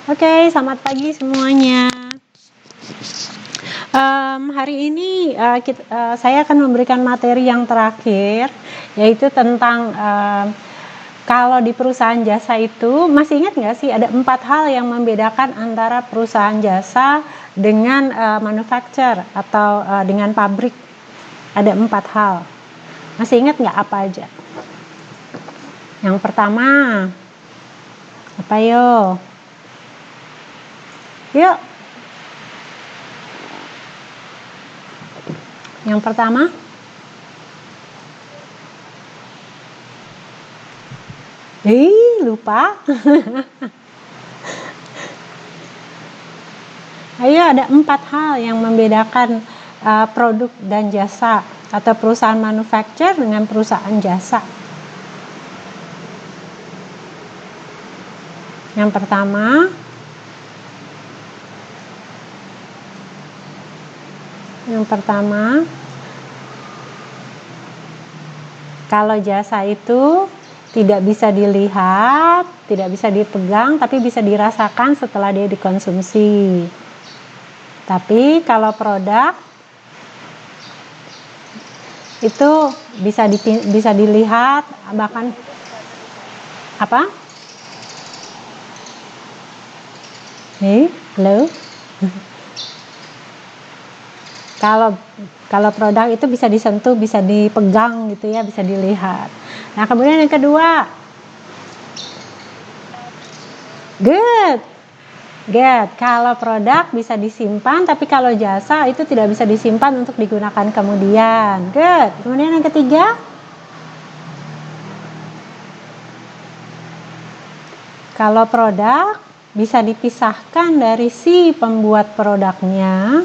Oke, selamat pagi semuanya. Hari ini saya akan memberikan materi yang terakhir, yaitu tentang kalau di perusahaan jasa itu, masih ingat nggak sih ada 4 hal yang membedakan antara perusahaan jasa dengan manufacturer atau dengan pabrik? Ada 4 hal. Masih ingat nggak apa aja? Yang pertama, apa yo? Yuk. Yang pertama, lupa. Ayo, ada 4 hal yang membedakan produk dan jasa atau perusahaan manufacturer dengan perusahaan jasa. Yang pertama, kalau jasa itu tidak bisa dilihat, tidak bisa dipegang, tapi bisa dirasakan setelah dia dikonsumsi. Tapi kalau produk itu bisa dilihat, bahkan apa? Halo. Kalau produk itu bisa disentuh, bisa dipegang gitu ya, bisa dilihat. Nah, kemudian yang kedua, good. Kalau produk bisa disimpan, tapi kalau jasa itu tidak bisa disimpan untuk digunakan kemudian. Good. Kemudian yang ketiga, kalau produk bisa dipisahkan dari si pembuat produknya.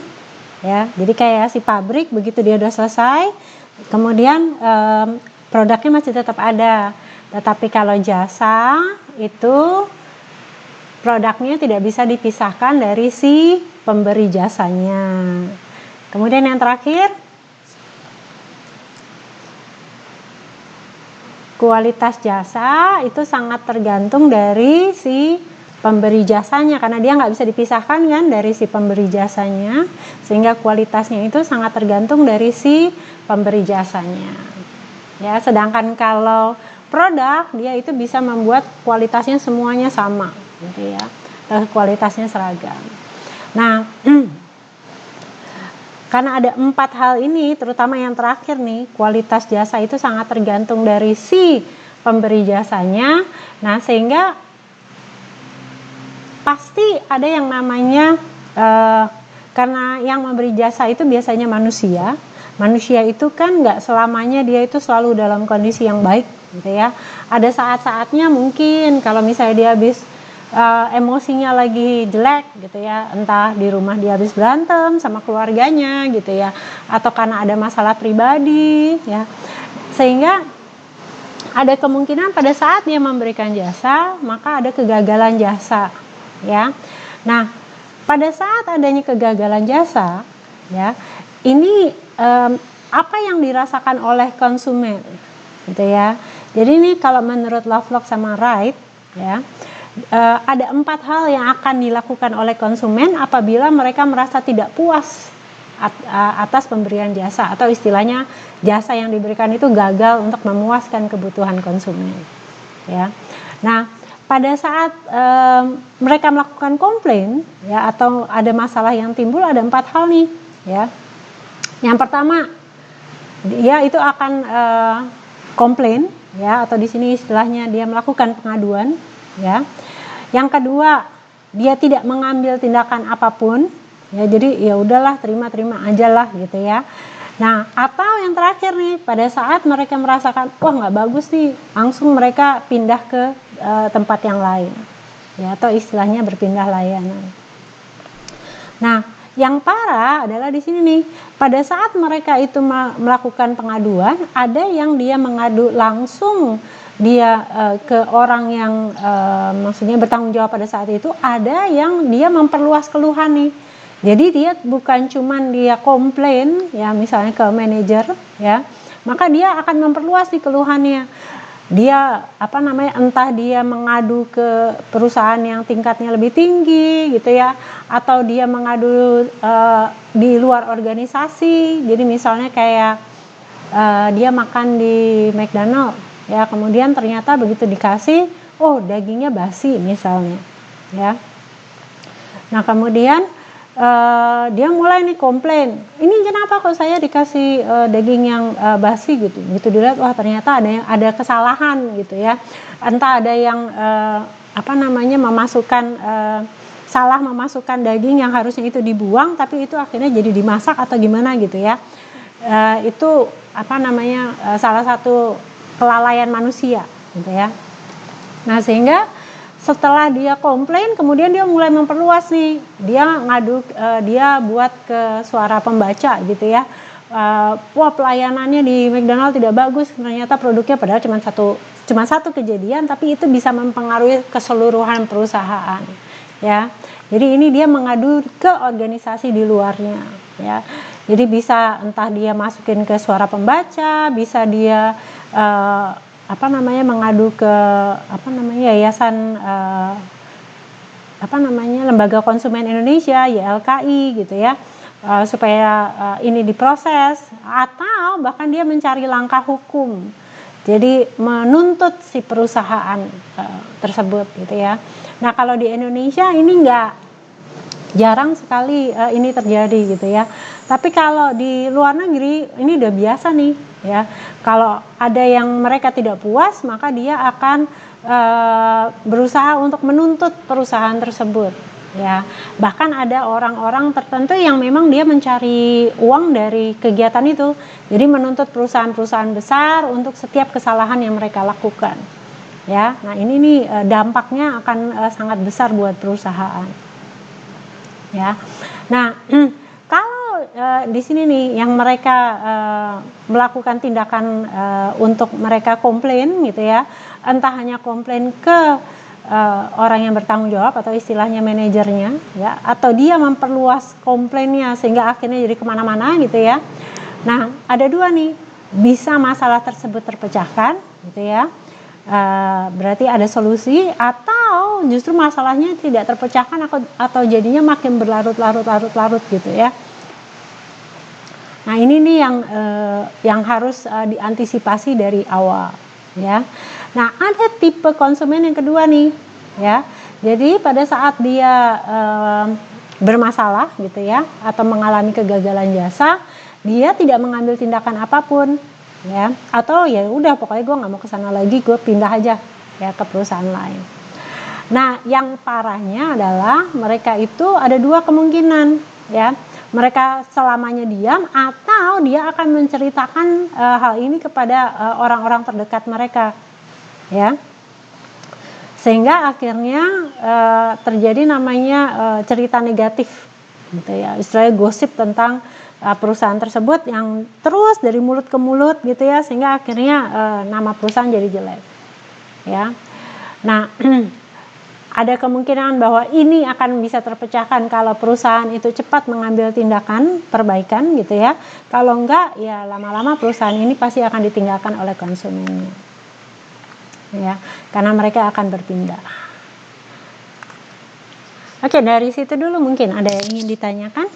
Ya, jadi kayak si pabrik begitu dia udah selesai, kemudian produknya masih tetap ada. Tetapi kalau jasa itu produknya tidak bisa dipisahkan dari si pemberi jasanya. Kemudian yang terakhir, kualitas jasa itu sangat tergantung dari si pemberi jasanya, karena dia nggak bisa dipisahkan kan dari si pemberi jasanya, sehingga kualitasnya itu sangat tergantung dari si pemberi jasanya. Ya, sedangkan kalau produk dia itu bisa membuat kualitasnya semuanya sama, gitu ya, kualitasnya seragam. Nah, karena ada 4 hal ini, terutama yang terakhir nih, kualitas jasa itu sangat tergantung dari si pemberi jasanya. Nah, sehingga pasti ada yang namanya karena yang memberi jasa itu biasanya manusia itu kan nggak selamanya dia itu selalu dalam kondisi yang baik gitu ya. Ada saat-saatnya mungkin kalau misalnya dia habis emosinya lagi jelek gitu ya, entah di rumah dia habis berantem sama keluarganya gitu ya, atau karena ada masalah pribadi ya, sehingga ada kemungkinan pada saat dia memberikan jasa maka ada kegagalan jasa. Ya, nah pada saat adanya kegagalan jasa, ya ini apa yang dirasakan oleh konsumen, gitu ya. Jadi ini kalau menurut Lovelock sama Wright, ya ada 4 hal yang akan dilakukan oleh konsumen apabila mereka merasa tidak puas atas pemberian jasa, atau istilahnya jasa yang diberikan itu gagal untuk memuaskan kebutuhan konsumen. Ya, nah pada saat mereka melakukan komplain ya, atau ada masalah yang timbul, ada 4 hal nih ya. Yang pertama, dia itu akan komplain ya, atau di sini istilahnya dia melakukan pengaduan ya. Yang kedua, dia tidak mengambil tindakan apapun ya, jadi ya udahlah, terima aja lah gitu ya. Nah, atau yang terakhir nih, pada saat mereka merasakan wah nggak bagus nih, langsung mereka pindah ke tempat yang lain ya, atau istilahnya berpindah layanan. Nah, yang parah adalah di sini nih, pada saat mereka itu melakukan pengaduan, ada yang dia mengadu langsung dia ke orang yang maksudnya bertanggung jawab pada saat itu, ada yang dia memperluas keluhan nih. Jadi dia bukan cuman dia komplain ya, misalnya ke manajer ya, maka dia akan memperluas di keluhannya. dia entah dia mengadu ke perusahaan yang tingkatnya lebih tinggi gitu ya, atau dia mengadu di luar organisasi. Jadi misalnya kayak dia makan di McDonald ya, kemudian ternyata begitu dikasih, oh dagingnya basi misalnya ya. Nah kemudian dia mulai nih komplain, ini kenapa kok saya dikasih daging yang basi gitu. Gitu dilihat, wah ternyata ada kesalahan gitu ya, entah ada yang salah memasukkan daging yang harusnya itu dibuang, tapi itu akhirnya jadi dimasak atau gimana gitu ya. Itu salah satu kelalaian manusia gitu ya. Nah sehingga setelah dia komplain, kemudian dia mulai memperluas nih, dia buat ke suara pembaca gitu ya. Wah pelayanannya di McDonald tidak bagus, ternyata produknya padahal cuma satu kejadian, tapi itu bisa mempengaruhi keseluruhan perusahaan ya. Jadi ini dia mengadu ke organisasi di luarnya ya. Jadi bisa entah dia masukin ke suara pembaca, bisa dia mengadu ke yayasan Lembaga Konsumen Indonesia YLKI gitu ya, supaya ini diproses, atau bahkan dia mencari langkah hukum, jadi menuntut si perusahaan tersebut gitu ya. Nah kalau di Indonesia ini jarang sekali ini terjadi gitu ya. Tapi kalau di luar negeri ini udah biasa nih ya. Kalau ada yang mereka tidak puas, maka dia akan berusaha untuk menuntut perusahaan tersebut ya. Bahkan ada orang-orang tertentu yang memang dia mencari uang dari kegiatan itu. Jadi menuntut perusahaan-perusahaan besar untuk setiap kesalahan yang mereka lakukan. Ya. Nah, ini nih dampaknya akan sangat besar buat perusahaan. Ya. Nah, kalau di sini nih yang mereka melakukan tindakan untuk mereka komplain gitu ya, entah hanya komplain ke orang yang bertanggung jawab atau istilahnya manajernya ya, atau dia memperluas komplainnya sehingga akhirnya jadi kemana-mana gitu ya. Nah, ada dua nih, bisa masalah tersebut terpecahkan gitu ya. Berarti ada solusi, atau justru masalahnya tidak terpecahkan atau jadinya makin berlarut-larut gitu ya. Nah ini nih yang harus diantisipasi dari awal ya. Nah ada tipe konsumen yang kedua nih ya. Jadi pada saat dia bermasalah gitu ya, atau mengalami kegagalan jasa, dia tidak mengambil tindakan apapun ya, atau ya udah pokoknya gue nggak mau kesana lagi, gue pindah aja ya ke perusahaan lain. Nah yang parahnya adalah mereka itu ada dua kemungkinan ya, mereka selamanya diam atau dia akan menceritakan hal ini kepada orang-orang terdekat mereka ya, sehingga akhirnya terjadi namanya cerita negatif gitu ya, istilahnya gosip tentang perusahaan tersebut yang terus dari mulut ke mulut gitu ya, sehingga akhirnya nama perusahaan jadi jelek ya. Nah ada kemungkinan bahwa ini akan bisa terpecahkan kalau perusahaan itu cepat mengambil tindakan perbaikan gitu ya. Kalau enggak ya lama-lama perusahaan ini pasti akan ditinggalkan oleh konsumennya ya, karena mereka akan berpindah. Oke, dari situ dulu mungkin ada yang ingin ditanyakan.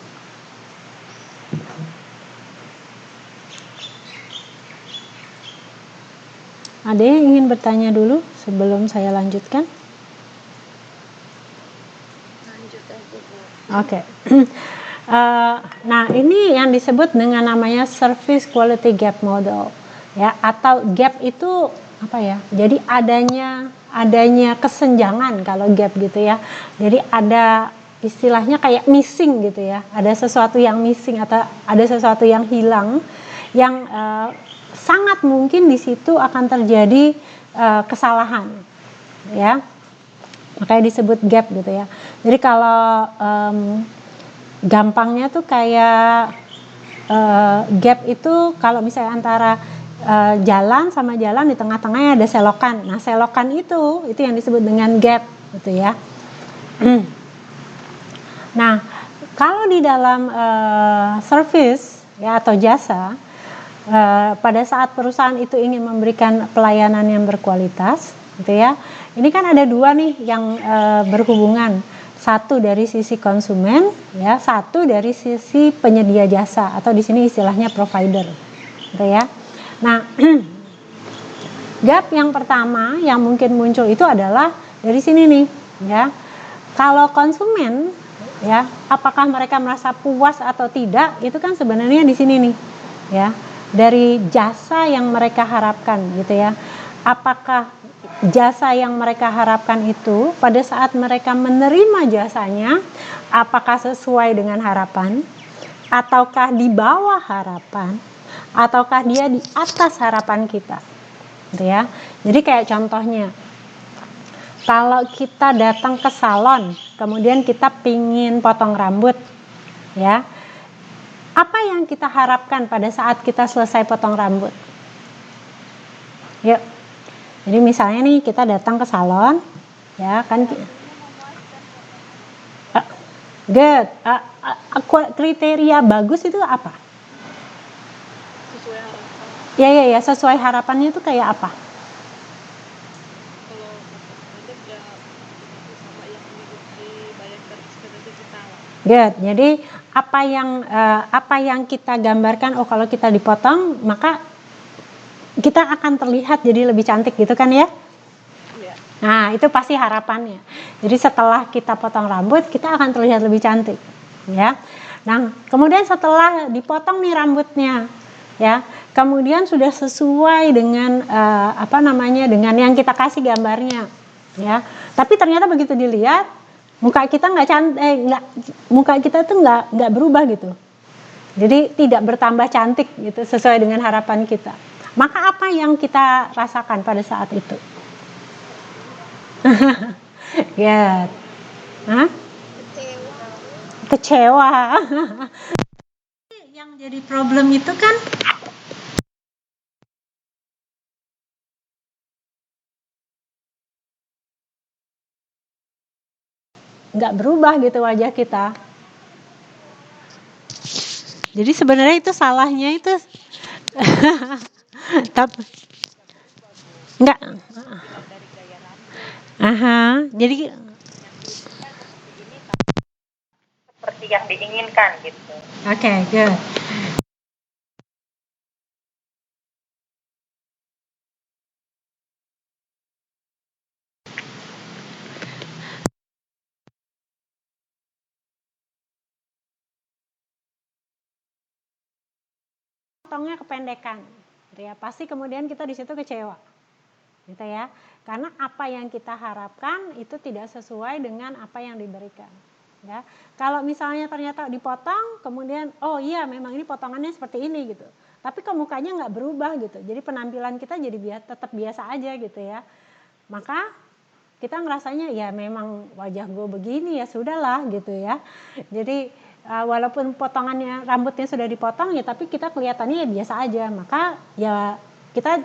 Ada yang ingin bertanya dulu sebelum saya lanjutkan? Lanjut aja, Bu. Oke. Nah, ini yang disebut dengan namanya service quality gap model ya, atau gap itu apa ya? Jadi adanya kesenjangan kalau gap gitu ya. Jadi ada istilahnya kayak missing gitu ya. Ada sesuatu yang missing atau ada sesuatu yang hilang yang sangat mungkin di situ akan terjadi kesalahan ya, makanya disebut gap gitu ya. Jadi kalau gampangnya tuh kayak gap itu kalau misalnya antara jalan sama jalan, di tengah-tengahnya ada selokan. Nah selokan itu yang disebut dengan gap gitu ya. Nah kalau di dalam service ya atau jasa, pada saat perusahaan itu ingin memberikan pelayanan yang berkualitas, gitu ya. Ini kan ada dua nih yang berhubungan, satu dari sisi konsumen, ya, satu dari sisi penyedia jasa atau di sini istilahnya provider, gitu ya. Nah, gap yang pertama yang mungkin muncul itu adalah dari sini nih, ya. Kalau konsumen, ya, apakah mereka merasa puas atau tidak, itu kan sebenarnya di sini nih, ya, dari jasa yang mereka harapkan, gitu ya. Apakah jasa yang mereka harapkan itu pada saat mereka menerima jasanya, apakah sesuai dengan harapan, ataukah di bawah harapan, ataukah dia di atas harapan kita, gitu ya. Jadi kayak contohnya, kalau kita datang ke salon, kemudian kita pingin potong rambut, ya, apa yang kita harapkan pada saat kita selesai potong rambut? Yuk, jadi misalnya nih kita datang ke salon, ya kan, good, kriteria bagus itu apa? Sesuai harapan. Ya, sesuai harapannya itu kayak apa? Kalau pendek ya sama yang dibayarkan sekitar kita lah. Good. Jadi apa yang kita gambarkan, oh kalau kita dipotong maka kita akan terlihat jadi lebih cantik gitu kan ya? Iya. Nah, itu pasti harapannya. Jadi setelah kita potong rambut, kita akan terlihat lebih cantik, ya. Nah, kemudian setelah dipotong nih rambutnya, ya, kemudian sudah sesuai dengan dengan yang kita kasih gambarnya, ya. Tapi ternyata begitu dilihat, muka kita muka kita tuh nggak berubah gitu. Jadi tidak bertambah cantik gitu sesuai dengan harapan kita. Maka apa yang kita rasakan pada saat itu? Ya, kecewa. Yang jadi problem itu kan nggak berubah gitu wajah kita. Jadi sebenarnya itu salahnya itu tapi enggak. Jadi seperti yang diinginkan gitu. Oke, good. Potongnya kependekan, gitu ya. Pasti kemudian kita di situ kecewa, gitu ya. Karena apa yang kita harapkan itu tidak sesuai dengan apa yang diberikan, ya. Kalau misalnya ternyata dipotong, kemudian oh iya memang ini potongannya seperti ini gitu. Tapi kok mukanya nggak berubah gitu. Jadi penampilan kita jadi tetap biasa aja gitu ya. Maka kita ngerasanya ya memang wajah gue begini ya sudahlah gitu ya. Jadi walaupun potongannya rambutnya sudah dipotong ya tapi kita kelihatannya ya biasa aja, maka ya kita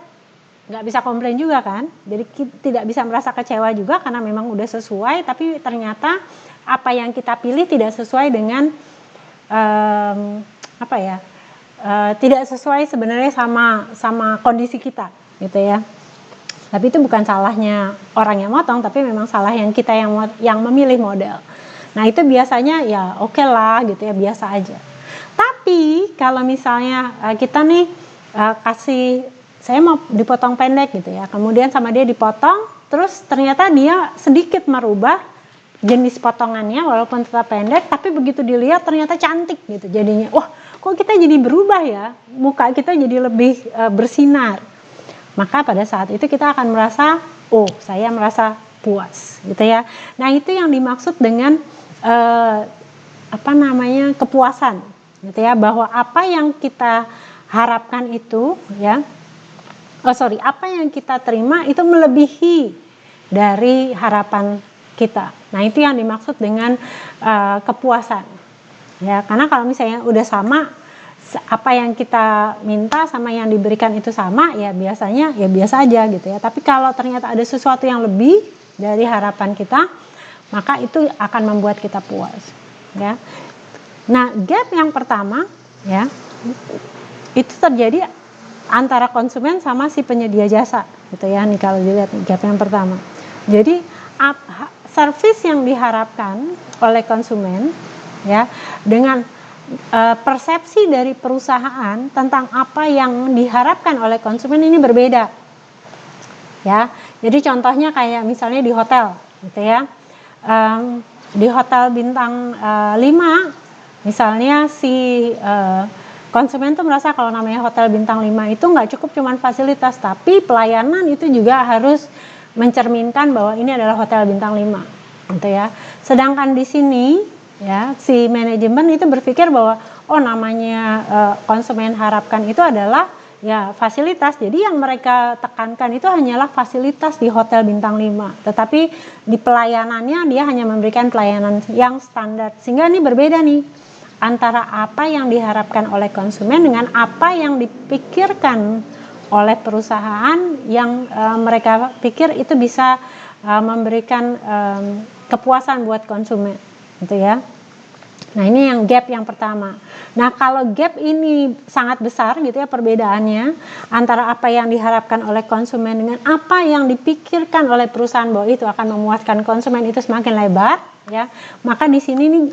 nggak bisa komplain juga kan, jadi tidak bisa merasa kecewa juga karena memang udah sesuai tapi ternyata apa yang kita pilih tidak sesuai dengan tidak sesuai sebenarnya sama kondisi kita gitu ya. Tapi itu bukan salahnya orang yang motong, tapi memang salah yang kita yang memilih model. Nah itu biasanya ya oke lah gitu ya, biasa aja. Tapi kalau misalnya kita nih saya mau dipotong pendek gitu ya, kemudian sama dia dipotong, terus ternyata dia sedikit merubah jenis potongannya walaupun tetap pendek, tapi begitu dilihat ternyata cantik gitu jadinya. Wah kok kita jadi berubah ya, muka kita jadi lebih bersinar. Maka pada saat itu kita akan merasa, oh saya merasa puas gitu ya. Nah itu yang dimaksud dengan kepuasan gitu ya, bahwa apa yang kita harapkan itu ya, apa yang kita terima itu melebihi dari harapan kita. Nah itu yang dimaksud dengan kepuasan ya, karena kalau misalnya udah sama, apa yang kita minta sama yang diberikan itu sama ya biasanya ya biasa aja gitu ya. Tapi kalau ternyata ada sesuatu yang lebih dari harapan kita, maka itu akan membuat kita puas ya. Nah gap yang pertama ya itu terjadi antara konsumen sama si penyedia jasa gitu ya. Nih kalau dilihat gap yang pertama. Jadi service yang diharapkan oleh konsumen ya dengan persepsi dari perusahaan tentang apa yang diharapkan oleh konsumen ini berbeda ya. Jadi contohnya kayak misalnya di hotel gitu ya, di hotel bintang 5 misalnya si konsumen tuh merasa kalau namanya hotel bintang 5 itu nggak cukup cuman fasilitas, tapi pelayanan itu juga harus mencerminkan bahwa ini adalah hotel bintang 5 gitu ya. Sedangkan di sini ya si manajemen itu berpikir bahwa oh namanya konsumen harapkan itu adalah ya fasilitas. Jadi yang mereka tekankan itu hanyalah fasilitas di hotel bintang 5. Tetapi di pelayanannya dia hanya memberikan pelayanan yang standar. Sehingga ini berbeda nih antara apa yang diharapkan oleh konsumen dengan apa yang dipikirkan oleh perusahaan yang mereka pikir itu bisa memberikan kepuasan buat konsumen gitu ya. Nah ini yang gap yang pertama. Nah kalau gap ini sangat besar gitu ya perbedaannya antara apa yang diharapkan oleh konsumen dengan apa yang dipikirkan oleh perusahaan bahwa itu akan memuaskan konsumen itu semakin lebar ya, maka di sini nih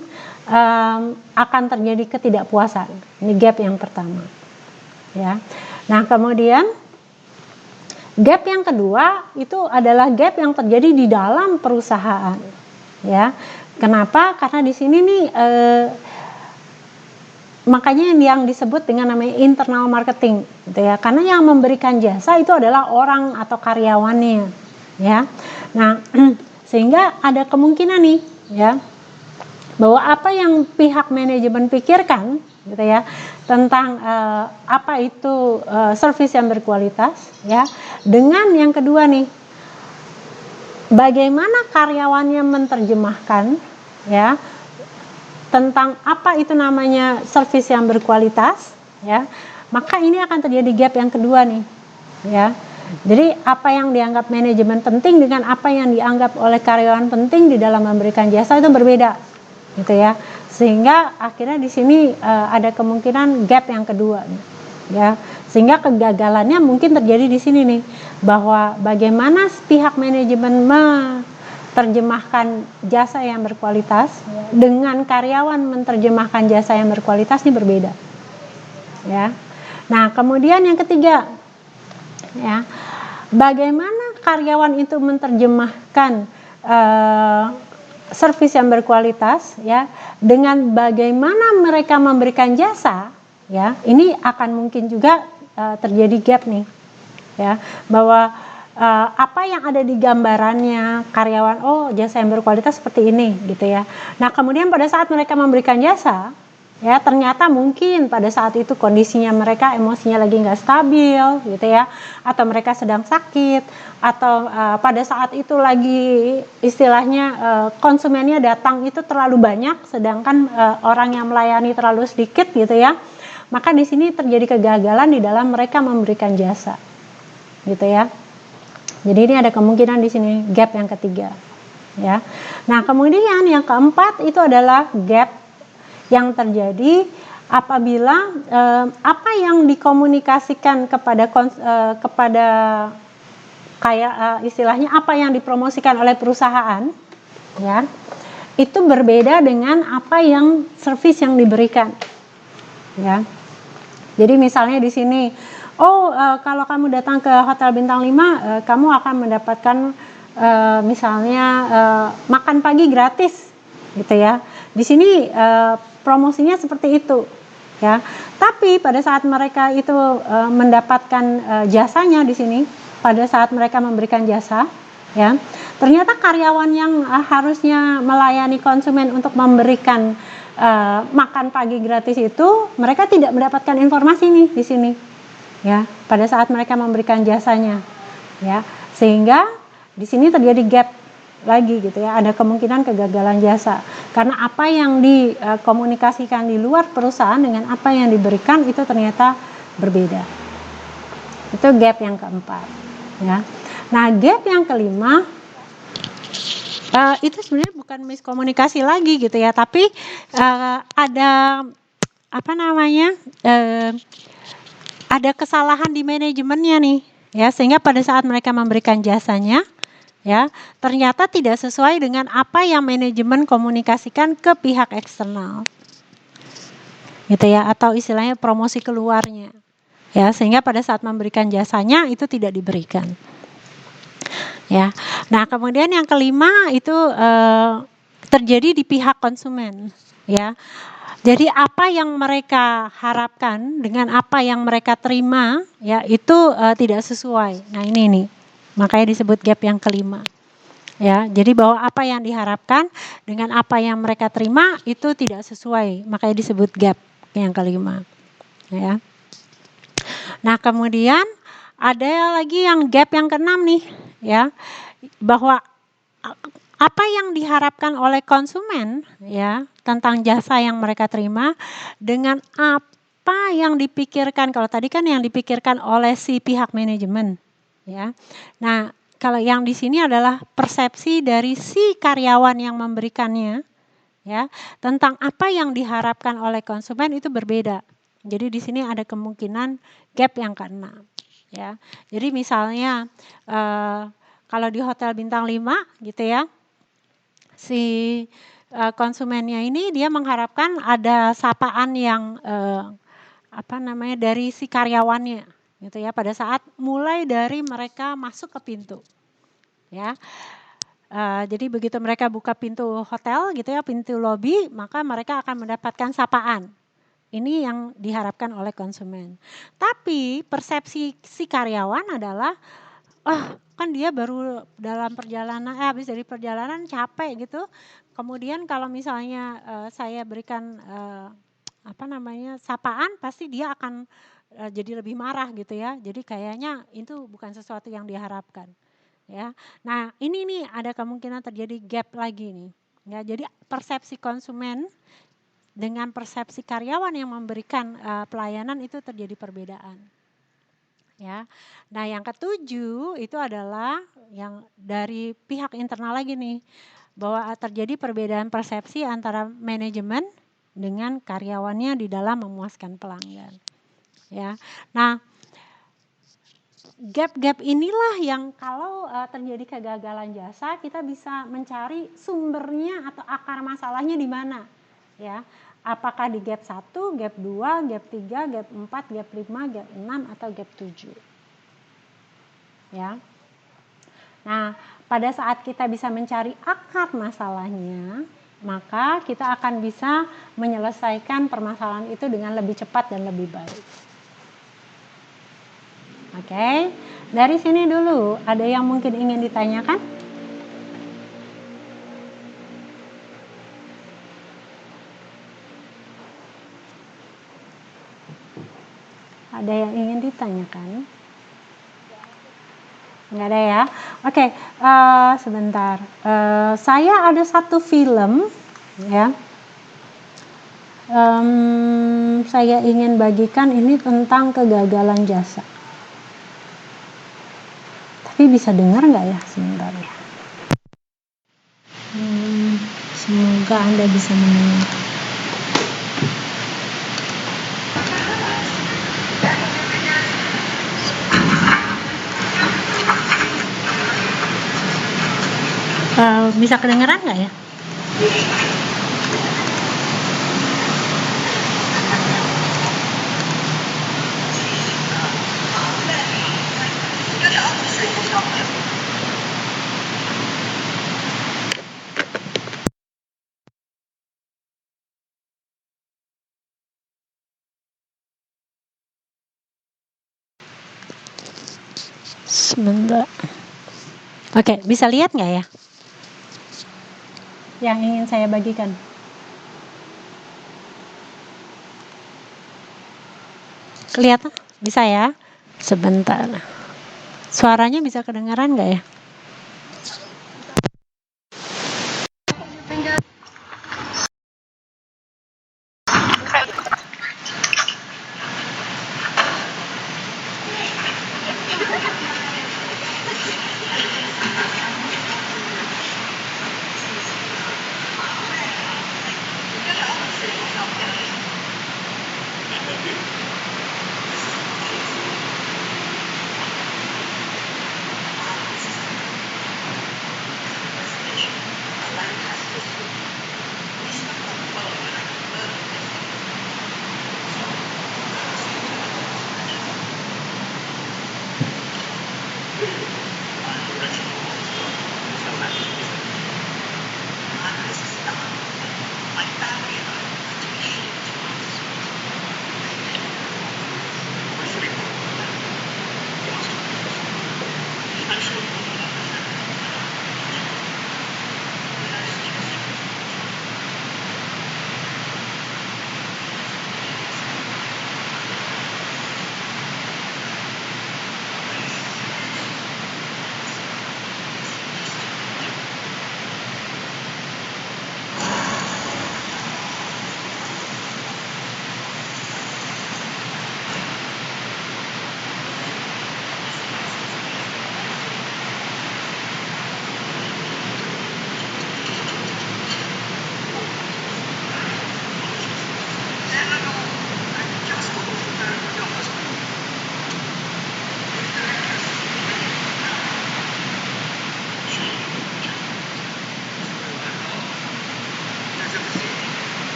akan terjadi ketidakpuasan. Ini gap yang pertama ya. Nah kemudian gap yang kedua itu adalah gap yang terjadi di dalam perusahaan ya. Kenapa? Karena di sini nih makanya yang disebut dengan namanya internal marketing gitu ya. Karena yang memberikan jasa itu adalah orang atau karyawannya ya. Nah, sehingga ada kemungkinan nih ya bahwa apa yang pihak manajemen pikirkan gitu ya tentang apa itu service yang berkualitas ya, dengan yang kedua nih bagaimana karyawannya menerjemahkan ya tentang apa itu namanya service yang berkualitas ya, maka ini akan terjadi gap yang kedua nih ya. Jadi apa yang dianggap manajemen penting dengan apa yang dianggap oleh karyawan penting di dalam memberikan jasa itu berbeda gitu ya, sehingga akhirnya di sini ada kemungkinan gap yang kedua ya, sehingga kegagalannya mungkin terjadi di sini nih bahwa bagaimana pihak manajemen menerjemahkan jasa yang berkualitas dengan karyawan menerjemahkan jasa yang berkualitas ini berbeda ya. Nah kemudian yang ketiga ya, bagaimana karyawan itu menerjemahkan service yang berkualitas ya dengan bagaimana mereka memberikan jasa ya, ini akan mungkin juga terjadi gap nih ya, bahwa apa yang ada di gambarannya karyawan oh jasa yang berkualitas seperti ini gitu ya. Nah kemudian pada saat mereka memberikan jasa ya ternyata mungkin pada saat itu kondisinya mereka emosinya lagi nggak stabil gitu ya, atau mereka sedang sakit, atau pada saat itu lagi istilahnya konsumennya datang itu terlalu banyak sedangkan orang yang melayani terlalu sedikit gitu ya, maka di sini terjadi kegagalan di dalam mereka memberikan jasa gitu ya. Jadi ini ada kemungkinan di sini gap yang ketiga ya. Nah kemudian yang keempat itu adalah gap yang terjadi apabila apa yang dikomunikasikan kepada kayak istilahnya apa yang dipromosikan oleh perusahaan ya itu berbeda dengan apa yang service yang diberikan ya. Jadi misalnya di sini kalau kamu datang ke hotel bintang 5 kamu akan mendapatkan misalnya makan pagi gratis gitu ya. Di sini promosinya seperti itu ya. Tapi pada saat mereka itu mendapatkan jasanya di sini, pada saat mereka memberikan jasa ya, ternyata karyawan yang harusnya melayani konsumen untuk memberikan makan pagi gratis itu mereka tidak mendapatkan informasi nih di sini ya pada saat mereka memberikan jasanya ya, sehingga di sini terjadi gap lagi gitu ya, ada kemungkinan kegagalan jasa karena apa yang dikomunikasikan di luar perusahaan dengan apa yang diberikan itu ternyata berbeda. Itu gap yang keempat ya. Nah gap yang kelima itu sebenarnya bukan miskomunikasi lagi gitu ya, tapi ada apa namanya ada kesalahan di manajemennya nih, ya, sehingga pada saat mereka memberikan jasanya, ya, ternyata tidak sesuai dengan apa yang manajemen komunikasikan ke pihak eksternal, gitu ya, atau istilahnya promosi keluarnya, ya, sehingga pada saat memberikan jasanya itu tidak diberikan, ya. Nah, kemudian yang kelima itu terjadi di pihak konsumen, ya. Jadi apa yang mereka harapkan dengan apa yang mereka terima, ya, itu tidak sesuai. Nah, ini nih, makanya disebut gap yang kelima. Ya, jadi bahwa apa yang diharapkan dengan apa yang mereka terima itu tidak sesuai, makanya disebut gap yang kelima. Ya. Nah, kemudian ada lagi yang gap yang keenam nih, ya, bahwa apa yang diharapkan oleh konsumen, ya, tentang jasa yang mereka terima dengan apa yang dipikirkan. Kalau tadi kan yang dipikirkan oleh si pihak manajemen, ya. Nah, kalau yang di sini adalah persepsi dari si karyawan yang memberikannya, ya, tentang apa yang diharapkan oleh konsumen itu berbeda. Jadi di sini ada kemungkinan gap yang keenam, ya. Jadi misalnya kalau di hotel bintang 5 gitu ya, si konsumennya ini dia mengharapkan ada sapaan yang dari si karyawannya, gitu ya, pada saat mulai dari mereka masuk ke pintu, ya. Jadi begitu mereka buka pintu hotel, gitu ya, pintu lobi, maka mereka akan mendapatkan sapaan. Ini yang diharapkan oleh konsumen. Tapi persepsi si karyawan adalah, kan dia baru dalam perjalanan, habis dari perjalanan capek gitu. Kemudian kalau misalnya saya berikan sapaan, pasti dia akan jadi lebih marah gitu ya. Jadi kayaknya itu bukan sesuatu yang diharapkan, ya. Nah, ini nih ada kemungkinan terjadi gap lagi nih. Ya, jadi persepsi konsumen dengan persepsi karyawan yang memberikan pelayanan itu terjadi perbedaan. Ya. Nah, yang ketujuh itu adalah yang dari pihak internal lagi nih, bahwa terjadi perbedaan persepsi antara manajemen dengan karyawannya di dalam memuaskan pelanggan. Ya. Nah, gap-gap inilah yang kalau terjadi kegagalan jasa, kita bisa mencari sumbernya atau akar masalahnya di mana, ya. Apakah di gap 1, gap 2, gap 3, gap 4, gap 5, gap 6 atau gap 7. Ya. Nah, pada saat kita bisa mencari akar masalahnya, maka kita akan bisa menyelesaikan permasalahan itu dengan lebih cepat dan lebih baik. Oke, dari sini dulu, ada yang mungkin ingin ditanyakan? Ada yang ingin ditanyakan? Nggak ada ya? Oke, sebentar. Saya ada satu film, ya. Saya ingin bagikan ini tentang kegagalan jasa. Tapi bisa dengar nggak ya? Sebentar ya. Semoga Anda bisa mendengar. Bisa kedengeran nggak ya? Sebentar. Oke, bisa lihat nggak ya? Yang ingin saya bagikan. Kelihatan? Bisa ya? Sebentar. Suaranya bisa kedengaran nggak ya?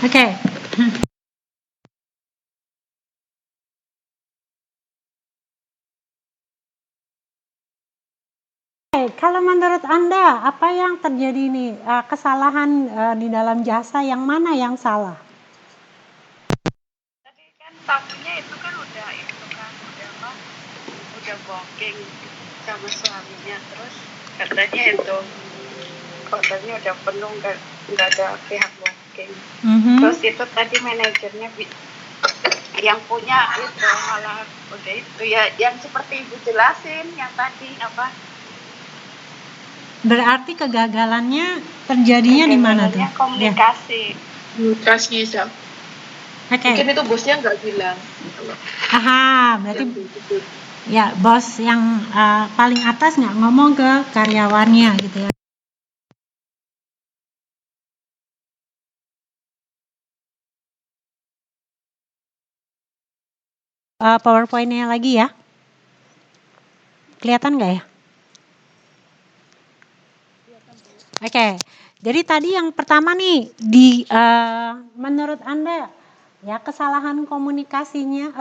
Oke. Kalau menurut Anda, apa yang terjadi nih? Kesalahan di dalam jasa yang mana yang salah? Tadi kan tamunya itu kan udah booking sama suaminya, terus katanya itu hotelnya udah penuh, nggak ada pihak booking. Terus itu tadi manajernya yang punya itu malah udah itu ya yang seperti Ibu jelasin yang tadi apa. Berarti kegagalannya terjadinya di mana tuh? Komunikasi. Komunikasi ya. Oke. Mungkin itu bosnya nggak bilang. Aha, berarti ya bos yang paling atas nggak ngomong ke karyawannya gitu ya. PowerPoint-nya lagi ya. Kelihatan nggak ya? Oke. Jadi tadi yang pertama nih menurut Anda ya kesalahan komunikasinya,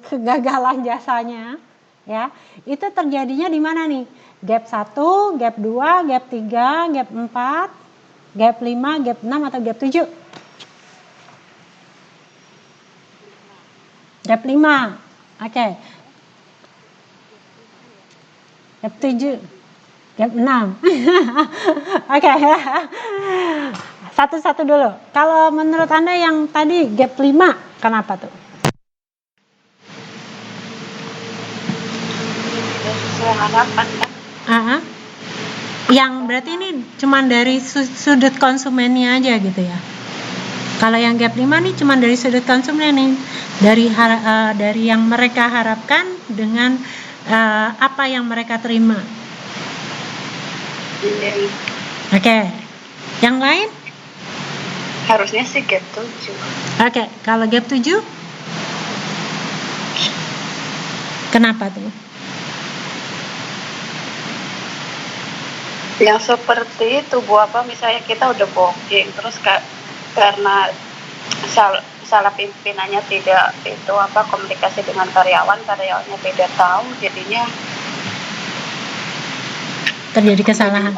kegagalan jasanya ya. Itu terjadinya di mana nih? Gap 1, gap 2, gap 3, gap 4, gap 5, gap 6 atau gap 7? Gap 5. Oke. Gap 7. Gap 6. Oke. Satu-satu dulu. Kalau menurut Anda yang tadi gap 5, kenapa tuh? Sesuai harapan kan? Yang berarti ini cuma dari sudut konsumennya aja gitu ya. Kalau yang gap 5 nih cuma dari sudut konsumen nih. Dari yang mereka harapkan dengan apa yang mereka terima. Oke. Yang lain? Harusnya sih gap 7. Oke, kalau gap 7? Kenapa tuh? Yang seperti itu Bu, apa misalnya kita udah booking terus karena salah pimpinannya tidak itu apa komunikasi dengan karyawannya tidak tahu, jadinya terjadi kesalahan.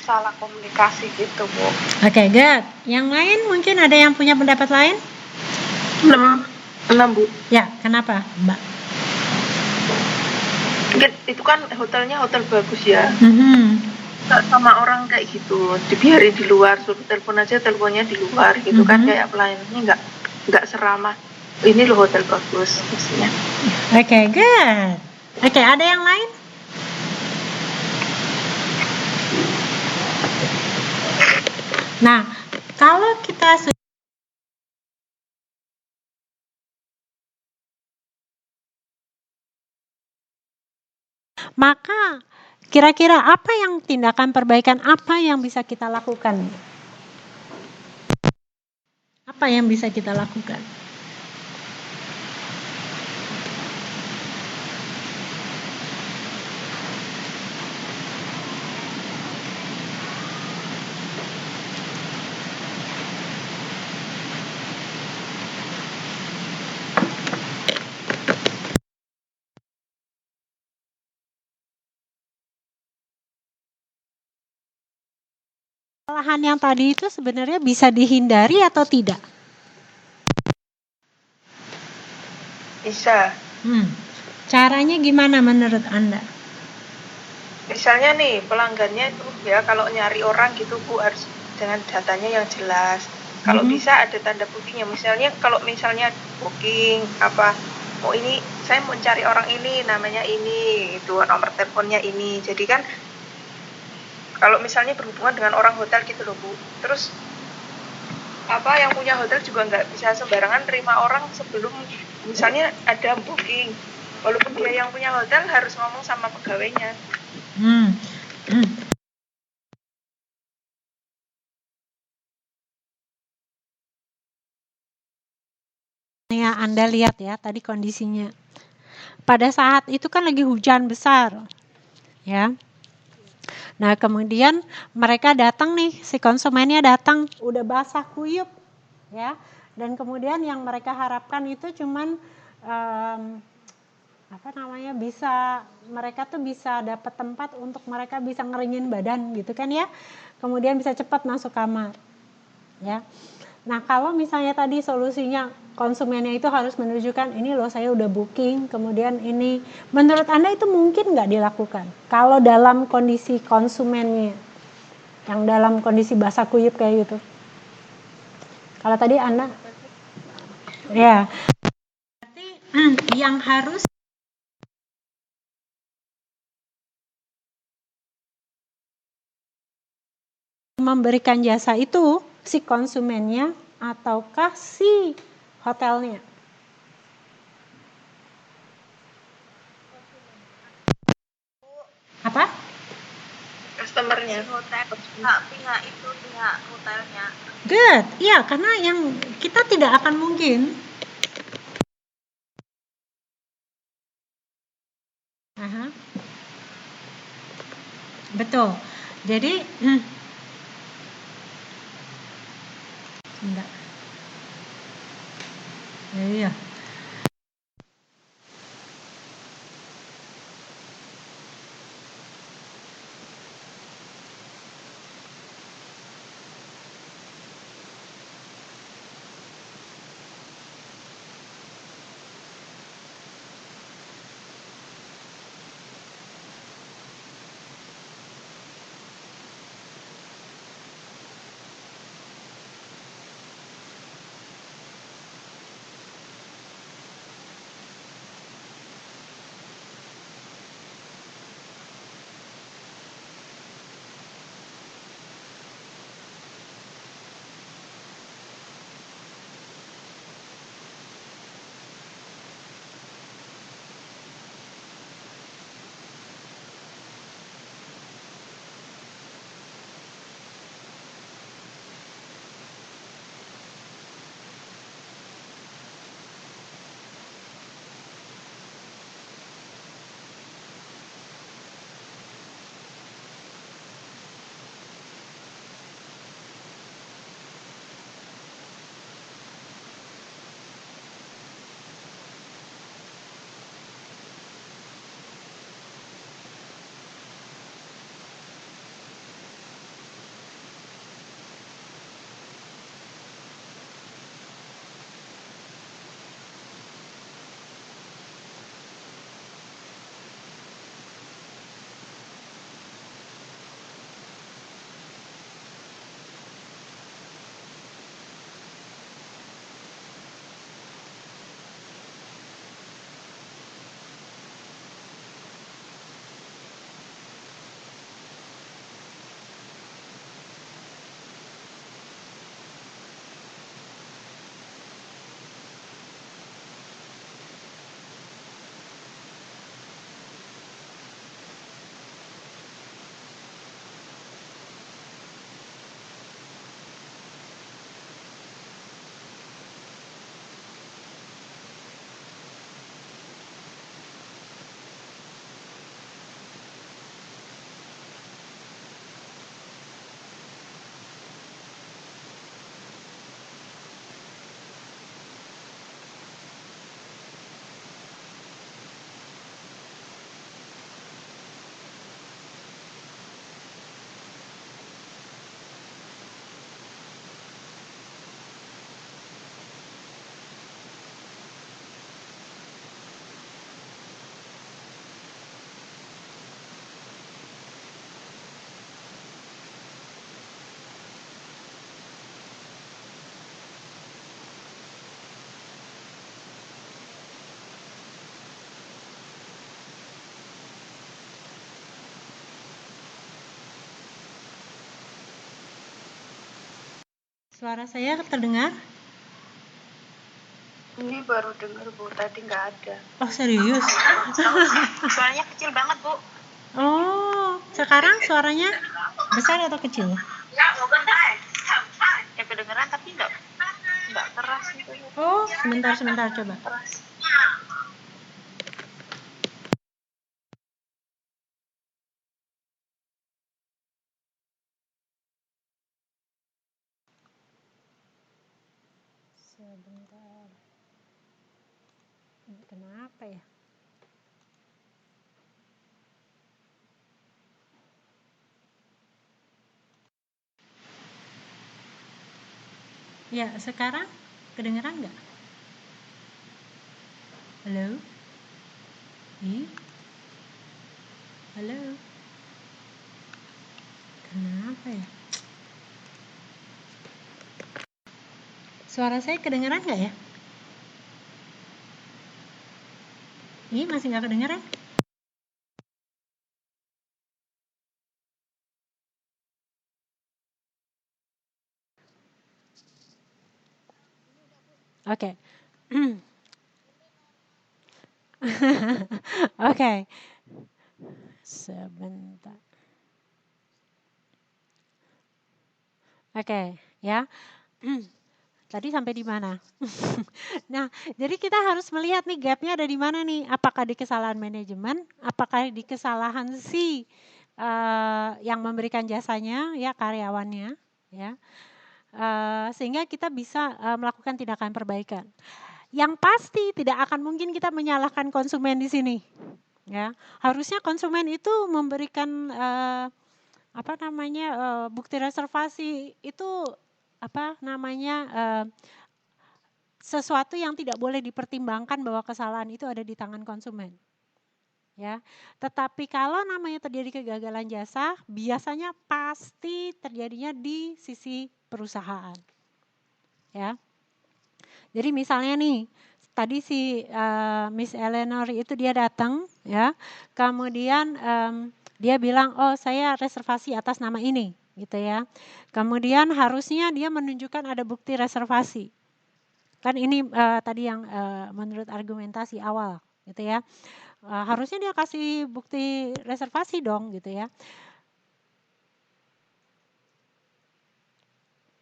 Salah komunikasi gitu Bu. Oke, good. Yang lain mungkin ada yang punya pendapat lain? 6 Bu. Ya, kenapa Mbak? Itu kan hotelnya hotel bagus ya. Sama orang kayak gitu dibiarin di luar, suruh telepon aja, teleponnya di luar gitu kan, kayak pelayanannya nggak seramah ini loh hotel bagus maksudnya. Oke, good. Oke, ada yang lain? Nah, kalau kita maka kira-kira apa yang tindakan perbaikan apa yang bisa kita lakukan? Apa yang bisa kita lakukan? Kesalahan yang tadi itu sebenarnya bisa dihindari atau tidak? Bisa. Caranya gimana menurut Anda? Misalnya nih pelanggannya itu ya kalau nyari orang gitu Bu harus dengan datanya yang jelas. Kalau bisa ada tanda bookingnya. Misalnya kalau booking ini saya mau cari orang ini namanya ini, itu nomor teleponnya ini. Jadi kan kalau misalnya berhubungan dengan orang hotel gitu loh Bu, terus yang punya hotel juga nggak bisa sembarangan terima orang sebelum misalnya ada booking, walaupun dia yang punya hotel harus ngomong sama pegawainya. Ya, Anda lihat ya tadi kondisinya. Pada saat itu kan lagi hujan besar, ya. Nah, kemudian mereka datang nih, si konsumennya datang, udah basah kuyup, ya. Dan kemudian yang mereka harapkan itu cuman bisa mereka tuh bisa dapat tempat untuk mereka bisa ngeringin badan gitu kan ya. Kemudian bisa cepat masuk kamar. Ya. Nah, kalau misalnya tadi solusinya konsumennya itu harus menunjukkan ini loh saya udah booking, kemudian ini, menurut Anda itu mungkin nggak dilakukan? Kalau dalam kondisi konsumennya, yang dalam kondisi basah kuyup kayak gitu. Kalau tadi Anda, ya, berarti yang harus memberikan jasa itu si konsumennya ataukah si hotelnya? Apa? Customernya. Hotel, pihak hotelnya. Good, iya karena yang kita tidak akan mungkin. Aha. Betul. Jadi, enggak. Iya. Suara saya terdengar? Ini baru dengar Bu, tadi nggak ada. Oh serius? Suaranya kecil banget, Bu. Oh, sekarang suaranya besar atau kecil? Ya kedengeran tapi nggak keras gitu. Oh, sebentar coba. Keras. Sebentar. Ini kenapa ya? Ya, sekarang kedengeran nggak? Halo? Halo? Kenapa ya? Suara saya kedengeran nggak ya? Masih nggak kedengeran? Oke. Oke. Sebentar. Oke, ya. Tadi sampai di mana? Nah, jadi kita harus melihat nih gapnya ada di mana nih? Apakah di kesalahan manajemen? Apakah di kesalahan si yang memberikan jasanya, ya karyawannya, ya. Sehingga kita bisa melakukan tindakan perbaikan. Yang pasti tidak akan mungkin kita menyalahkan konsumen di sini, ya. Harusnya konsumen itu memberikan bukti reservasi itu sesuatu yang tidak boleh dipertimbangkan bahwa kesalahan itu ada di tangan konsumen. Ya, tetapi kalau namanya terjadi kegagalan jasa, biasanya pasti terjadinya di sisi perusahaan. Ya. Jadi misalnya nih, tadi si Miss Eleanor itu dia datang, ya, kemudian dia bilang, oh saya reservasi atas nama ini, gitu ya. Kemudian harusnya dia menunjukkan ada bukti reservasi. Kan ini tadi yang menurut argumentasi awal, gitu ya. Harusnya dia kasih bukti reservasi dong, gitu ya.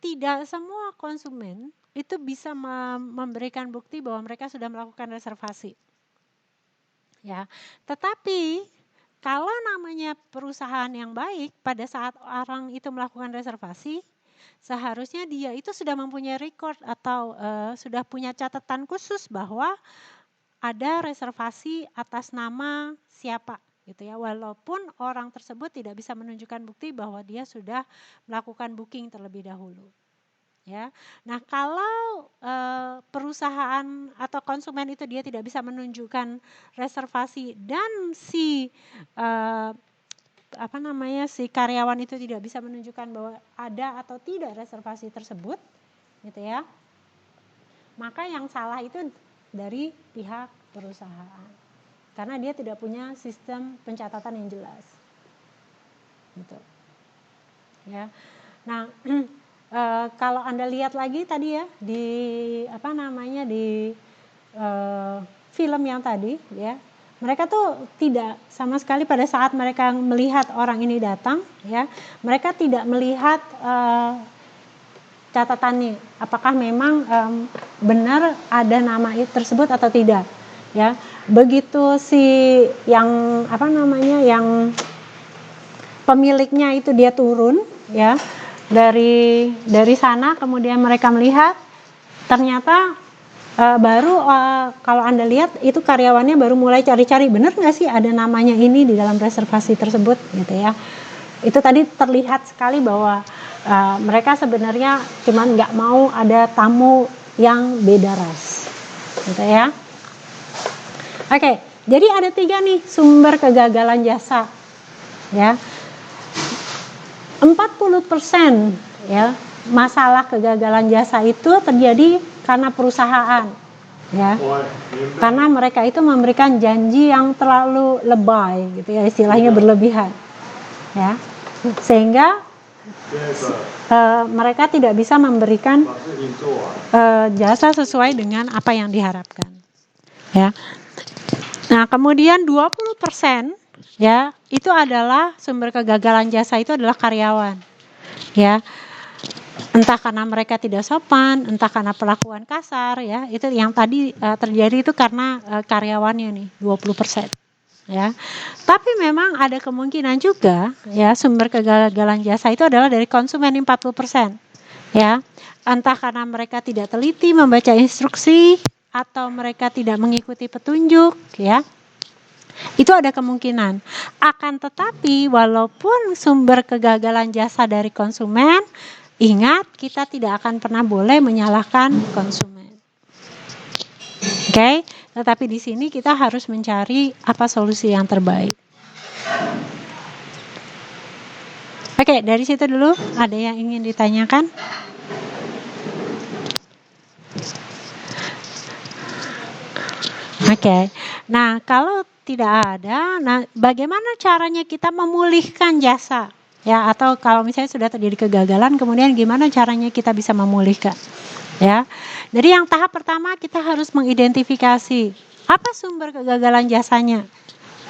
Tidak semua konsumen itu bisa memberikan bukti bahwa mereka sudah melakukan reservasi. Ya, tetapi kalau namanya perusahaan yang baik, pada saat orang itu melakukan reservasi, seharusnya dia itu sudah mempunyai record atau sudah punya catatan khusus bahwa ada reservasi atas nama siapa, gitu ya. Walaupun orang tersebut tidak bisa menunjukkan bukti bahwa dia sudah melakukan booking terlebih dahulu. Ya, nah kalau perusahaan atau konsumen itu dia tidak bisa menunjukkan reservasi dan si karyawan itu tidak bisa menunjukkan bahwa ada atau tidak reservasi tersebut, gitu ya, maka yang salah itu dari pihak perusahaan karena dia tidak punya sistem pencatatan yang jelas, gitu, ya. Nah. Kalau Anda lihat lagi tadi ya di film yang tadi ya, mereka tuh tidak sama sekali pada saat mereka melihat orang ini datang ya, mereka tidak melihat catatannya apakah memang benar ada nama tersebut atau tidak ya. Begitu si yang yang pemiliknya itu dia turun ya dari sana, kemudian mereka melihat ternyata baru kalau Anda lihat itu karyawannya baru mulai cari-cari benar nggak sih ada namanya ini di dalam reservasi tersebut, gitu ya. Itu tadi terlihat sekali bahwa mereka sebenarnya cuma nggak mau ada tamu yang beda ras, gitu ya. Oke, jadi ada 3 nih sumber kegagalan jasa ya. 40% ya masalah kegagalan jasa itu terjadi karena perusahaan ya, karena mereka itu memberikan janji yang terlalu lebay, gitu ya, istilahnya berlebihan ya, sehingga mereka tidak bisa memberikan jasa sesuai dengan apa yang diharapkan ya. Nah kemudian 20% ya, itu adalah sumber kegagalan jasa itu adalah karyawan. Ya. Entah karena mereka tidak sopan, entah karena perlakuan kasar ya. Itu yang tadi terjadi itu karena karyawannya nih 20%. Ya. Tapi memang ada kemungkinan juga ya sumber kegagalan jasa itu adalah dari konsumen 40%. ya. Entah karena mereka tidak teliti membaca instruksi atau mereka tidak mengikuti petunjuk, ya. Itu ada kemungkinan. Akan tetapi walaupun sumber kegagalan jasa dari konsumen, ingat kita tidak akan pernah boleh menyalahkan konsumen. Oke, tetapi di sini kita harus mencari apa solusi yang terbaik. Oke, dari situ dulu ada yang ingin ditanyakan? Oke, nah kalau tidak ada, nah bagaimana caranya kita memulihkan jasa? Ya, atau kalau misalnya sudah terjadi kegagalan, kemudian gimana caranya kita bisa memulihkan? Ya, jadi yang tahap pertama kita harus mengidentifikasi apa sumber kegagalan jasanya.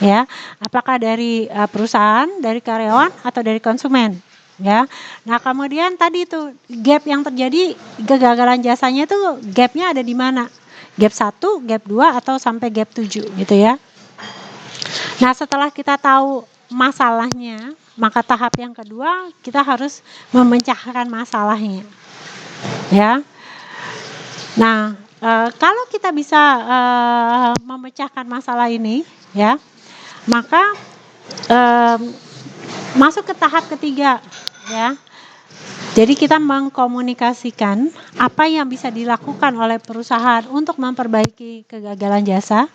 Ya, apakah dari perusahaan, dari karyawan, atau dari konsumen? Ya, nah kemudian tadi itu gap yang terjadi kegagalan jasanya itu gapnya ada di mana? Gap 1, gap 2, atau sampai gap 7 gitu ya. Nah setelah kita tahu masalahnya, maka tahap yang kedua kita harus memecahkan masalahnya. Ya. Nah kalau kita bisa memecahkan masalah ini, ya, maka masuk ke tahap ketiga, ya. Jadi kita mengkomunikasikan apa yang bisa dilakukan oleh perusahaan untuk memperbaiki kegagalan jasa,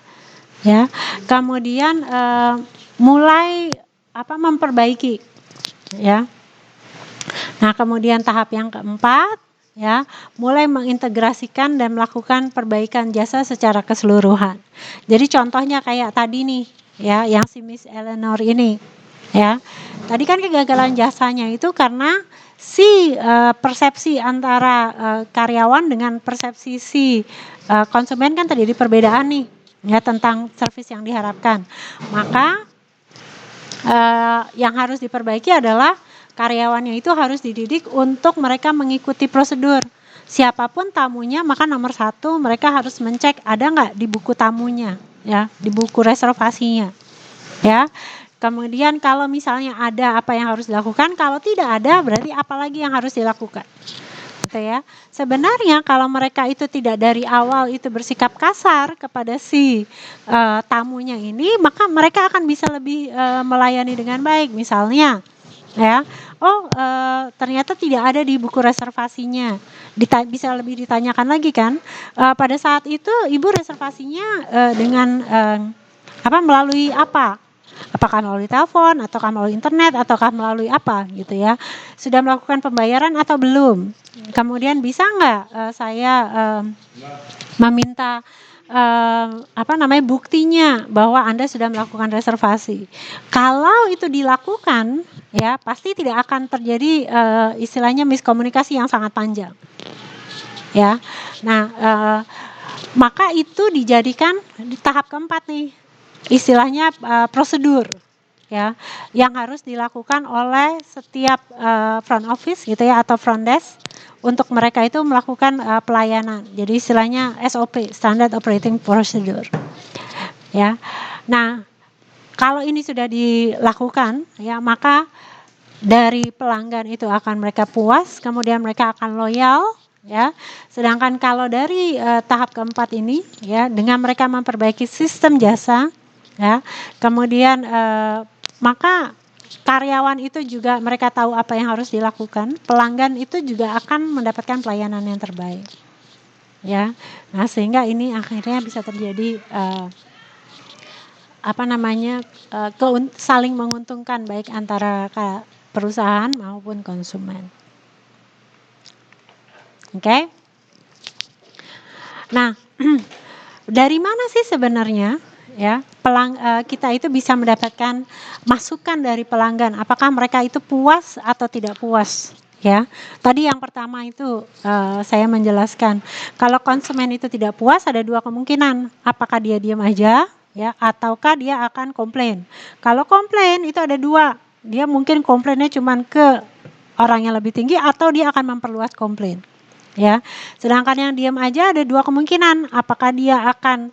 ya. Kemudian mulai memperbaiki, ya. Nah, kemudian tahap yang keempat, ya, mulai mengintegrasikan dan melakukan perbaikan jasa secara keseluruhan. Jadi contohnya kayak tadi nih, ya, yang si Miss Eleanor ini, ya. Tadi kan kegagalan jasanya itu karena si persepsi antara karyawan dengan persepsi si konsumen kan terjadi perbedaan nih, ya, tentang servis yang diharapkan. Maka yang harus diperbaiki adalah karyawannya itu harus dididik untuk mereka mengikuti prosedur. Siapapun tamunya, maka nomor 1 mereka harus mencek ada nggak di buku tamunya, ya, di buku reservasinya, ya. Kemudian kalau misalnya ada, apa yang harus dilakukan? Kalau tidak ada, berarti apa lagi yang harus dilakukan? Gitu ya. Sebenarnya kalau mereka itu tidak dari awal itu bersikap kasar kepada si tamunya ini, maka mereka akan bisa lebih melayani dengan baik. Misalnya, ya, ternyata tidak ada di buku reservasinya. Bisa lebih ditanyakan lagi kan? Pada saat itu ibu reservasinya dengan melalui apa? Apakah melalui telepon, ataukah melalui internet, ataukah melalui apa gitu ya? Sudah melakukan pembayaran atau belum? Kemudian bisa nggak saya meminta buktinya bahwa Anda sudah melakukan reservasi? Kalau itu dilakukan, ya pasti tidak akan terjadi istilahnya miskomunikasi yang sangat panjang. Ya, nah maka itu dijadikan di tahap keempat nih. Istilahnya prosedur, ya, yang harus dilakukan oleh setiap front office gitu ya, atau front desk untuk mereka itu melakukan pelayanan. Jadi istilahnya SOP, Standard Operating Procedure, ya. Nah, kalau ini sudah dilakukan, ya, maka dari pelanggan itu akan mereka puas, kemudian mereka akan loyal, ya. Sedangkan kalau dari tahap keempat ini, ya, dengan mereka memperbaiki sistem jasa, ya, kemudian maka karyawan itu juga mereka tahu apa yang harus dilakukan, pelanggan itu juga akan mendapatkan pelayanan yang terbaik, ya. Nah sehingga ini akhirnya bisa terjadi saling menguntungkan baik antara perusahaan maupun konsumen. Oke. Nah dari mana sih sebenarnya, ya, kita itu bisa mendapatkan masukan dari pelanggan, apakah mereka itu puas atau tidak puas, ya. Tadi yang pertama itu saya menjelaskan kalau konsumen itu tidak puas ada 2 kemungkinan, apakah dia diam aja, ya, ataukah dia akan komplain. Kalau komplain itu ada 2, dia mungkin komplainnya cuma ke orang yang lebih tinggi atau dia akan memperluas komplain, ya. Sedangkan yang diam aja ada dua kemungkinan, apakah dia akan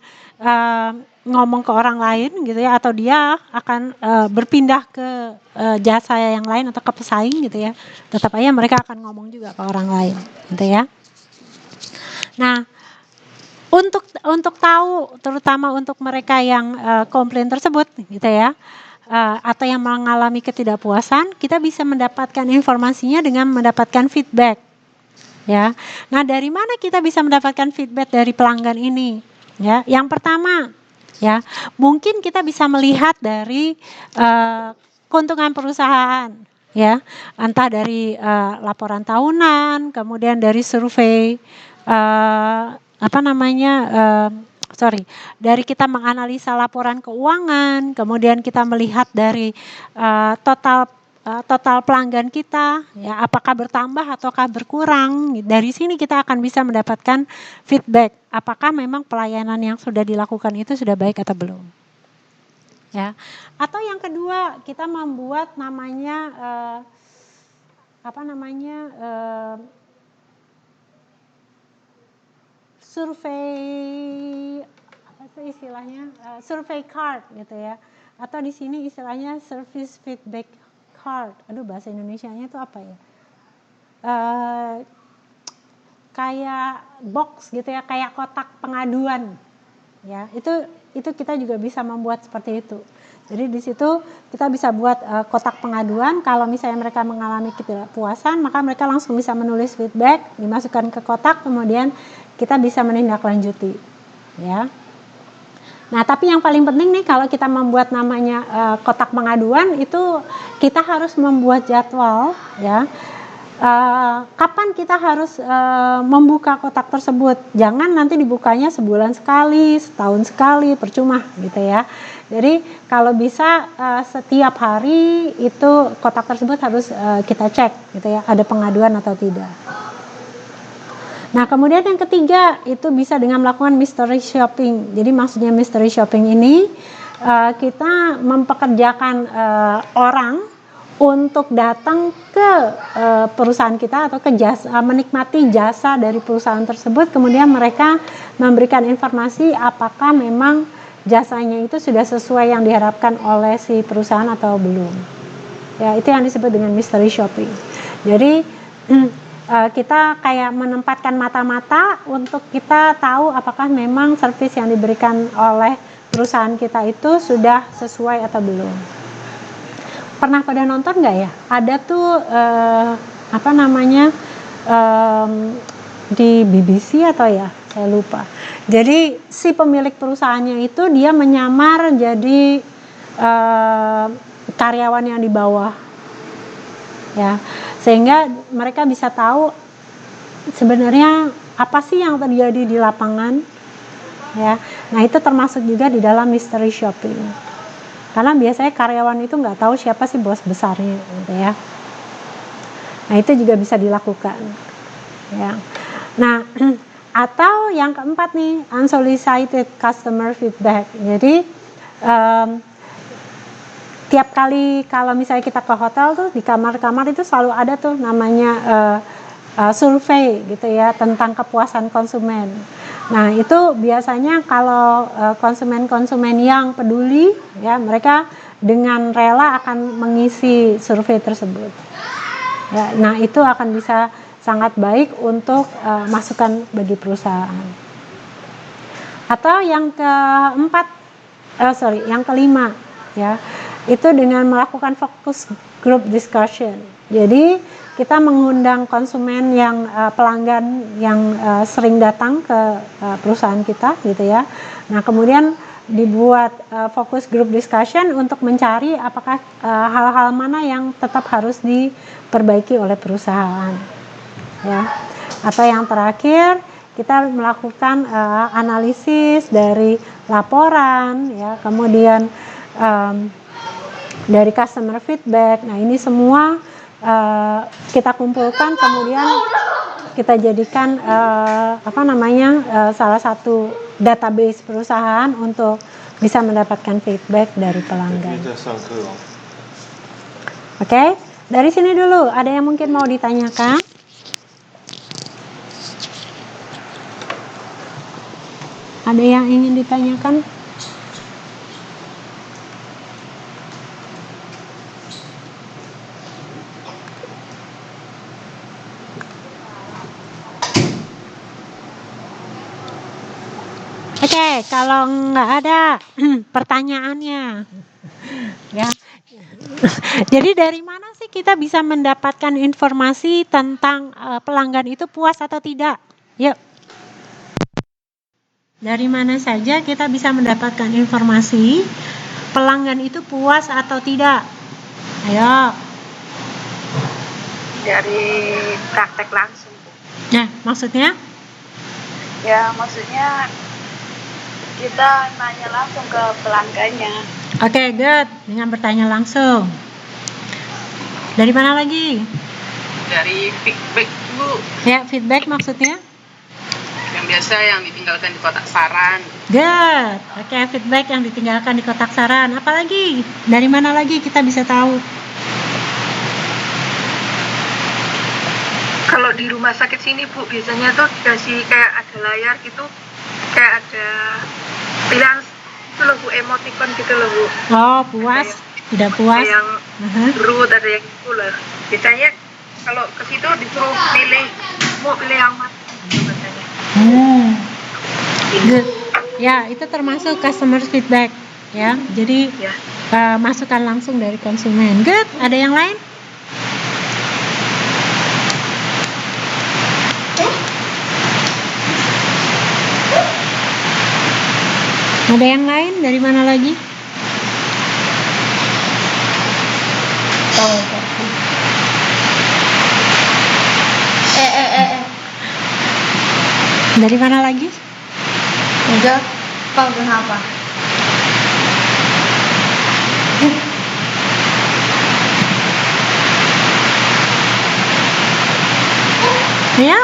ngomong ke orang lain gitu ya, atau dia akan berpindah ke jasa yang lain atau ke pesaing gitu ya. Tetap aja mereka akan ngomong juga ke orang lain gitu ya. Nah, untuk tahu, terutama untuk mereka yang komplain tersebut gitu ya, atau yang mengalami ketidakpuasan, kita bisa mendapatkan informasinya dengan mendapatkan feedback ya. Nah, dari mana kita bisa mendapatkan feedback dari pelanggan ini ya? Yang pertama ya, mungkin kita bisa melihat dari keuntungan perusahaan ya, entah dari laporan tahunan, kemudian dari survei dari kita menganalisa laporan keuangan, kemudian kita melihat dari total pelanggan kita, ya, apakah bertambah ataukah berkurang. Dari sini kita akan bisa mendapatkan feedback, apakah memang pelayanan yang sudah dilakukan itu sudah baik atau belum. Ya. Atau yang kedua, kita membuat namanya survei, survei card gitu ya, atau di sini istilahnya service feedback card. Aduh, bahasa Indonesianya itu apa ya? Kayak box gitu ya, kayak kotak pengaduan ya. Itu kita juga bisa membuat seperti itu. Jadi di situ kita bisa buat kotak pengaduan. Kalau misalnya mereka mengalami ketidakpuasan, maka mereka langsung bisa menulis feedback, dimasukkan ke kotak, kemudian kita bisa menindaklanjuti ya. Nah, tapi yang paling penting nih, kalau kita membuat namanya kotak pengaduan, itu kita harus membuat jadwal ya. Kapan kita harus membuka kotak tersebut? Jangan nanti dibukanya sebulan sekali, setahun sekali, percuma gitu ya. Jadi kalau bisa setiap hari itu kotak tersebut harus kita cek gitu ya, ada pengaduan atau tidak. Nah, kemudian yang ketiga itu bisa dengan melakukan mystery shopping. Jadi maksudnya mystery shopping ini kita mempekerjakan orang untuk datang ke perusahaan kita atau ke menikmati jasa dari perusahaan tersebut. Kemudian mereka memberikan informasi apakah memang jasanya itu sudah sesuai yang diharapkan oleh si perusahaan atau belum. Ya, itu yang disebut dengan mystery shopping. Jadi kita kayak menempatkan mata-mata untuk kita tahu apakah memang servis yang diberikan oleh perusahaan kita itu sudah sesuai atau belum. Pernah pada nonton nggak ya? Ada tuh di BBC atau ya, saya lupa. Jadi si pemilik perusahaannya itu dia menyamar jadi karyawan yang di bawah, ya, sehingga mereka bisa tahu sebenarnya apa sih yang terjadi di lapangan, ya. Nah, itu termasuk juga di dalam mystery shopping, karena biasanya karyawan itu nggak tahu siapa sih bos besarnya gitu ya. Nah, itu juga bisa dilakukan ya. Nah, atau yang keempat nih, unsolicited customer feedback. Jadi tiap kali kalau misalnya kita ke hotel tuh, di kamar-kamar itu selalu ada tuh namanya survei gitu ya, tentang kepuasan konsumen. Nah, itu biasanya kalau konsumen-konsumen yang peduli ya, mereka dengan rela akan mengisi survei tersebut ya. Nah, itu akan bisa sangat baik untuk masukan bagi perusahaan. Atau yang kelima ya, itu dengan melakukan focus group discussion. Jadi kita mengundang konsumen yang pelanggan yang sering datang ke perusahaan kita gitu ya. Nah, kemudian dibuat focus group discussion untuk mencari apakah hal-hal mana yang tetap harus diperbaiki oleh perusahaan ya. Atau yang terakhir, kita melakukan analisis dari laporan ya, kemudian dari customer feedback. Nah, ini semua kita kumpulkan, kemudian kita jadikan salah satu database perusahaan untuk bisa mendapatkan feedback dari pelanggan. Oke, dari sini dulu. Ada yang mungkin mau ditanyakan? Ada yang ingin ditanyakan? Oke, kalau nggak ada pertanyaannya, ya. Jadi dari mana sih kita bisa mendapatkan informasi tentang pelanggan itu puas atau tidak? Yuk. Dari mana saja kita bisa mendapatkan informasi pelanggan itu puas atau tidak? Ayo. Dari praktek langsung, Bu. Nah, maksudnya? Ya, maksudnya kita nanya langsung ke pelanggannya. Oke, good. Dengan bertanya langsung. Dari mana lagi? Dari feedback, Bu, Ya, feedback maksudnya? yang biasa yang ditinggalkan di kotak saran. Good. Oke, feedback yang ditinggalkan di kotak saran. Apalagi? Dari mana lagi kita bisa tahu? Kalau di rumah sakit sini Bu, biasanya tuh dikasih kayak ada layar gitu, kayak ada pilihan itu loh Bu, emoticon gitu loh Bu. Oh, puas? Tidak puas? Ada yang Aha. berut, ada yang itu loh. Biasanya kalau ke situ disuruh pilih, mau pilih yang mana gitu biasanya. Good. Ya, itu termasuk customer feedback, ya. Jadi Ya. masukan langsung dari konsumen. Good. Ada yang lain? Ada yang lain? Dari mana lagi? Dari mana lagi? Enggak, Pak, kenapa? Ya.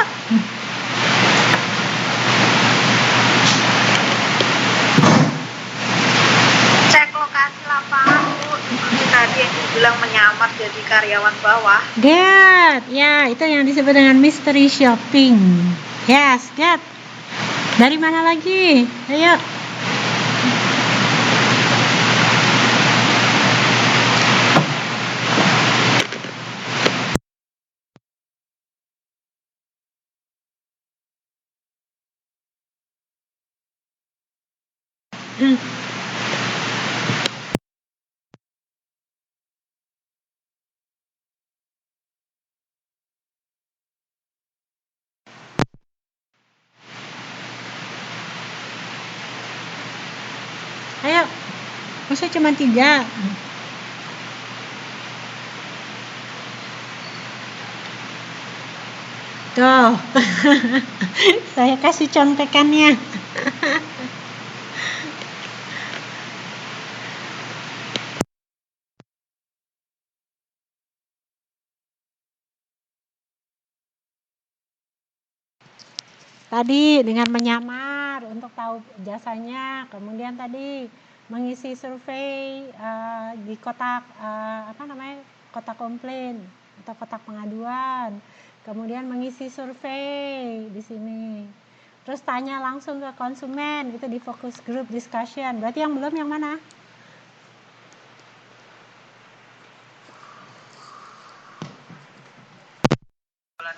Cek lokasi lapangan, Bu. Seperti tadi yang bilang menyamar jadi karyawan bawah. Good. Ya, itu yang disebut dengan mystery shopping. Yes, good. Dari mana lagi? Ayo. Ayo. Masa cuma 3? Tuh. Saya kasih contekannya. Tadi dengan menyamar untuk tahu jasanya, kemudian tadi mengisi survei di kotak kotak komplain atau kotak pengaduan, kemudian mengisi survei di sini, terus tanya langsung ke konsumen, itu di focus group discussion. Berarti yang belum yang mana?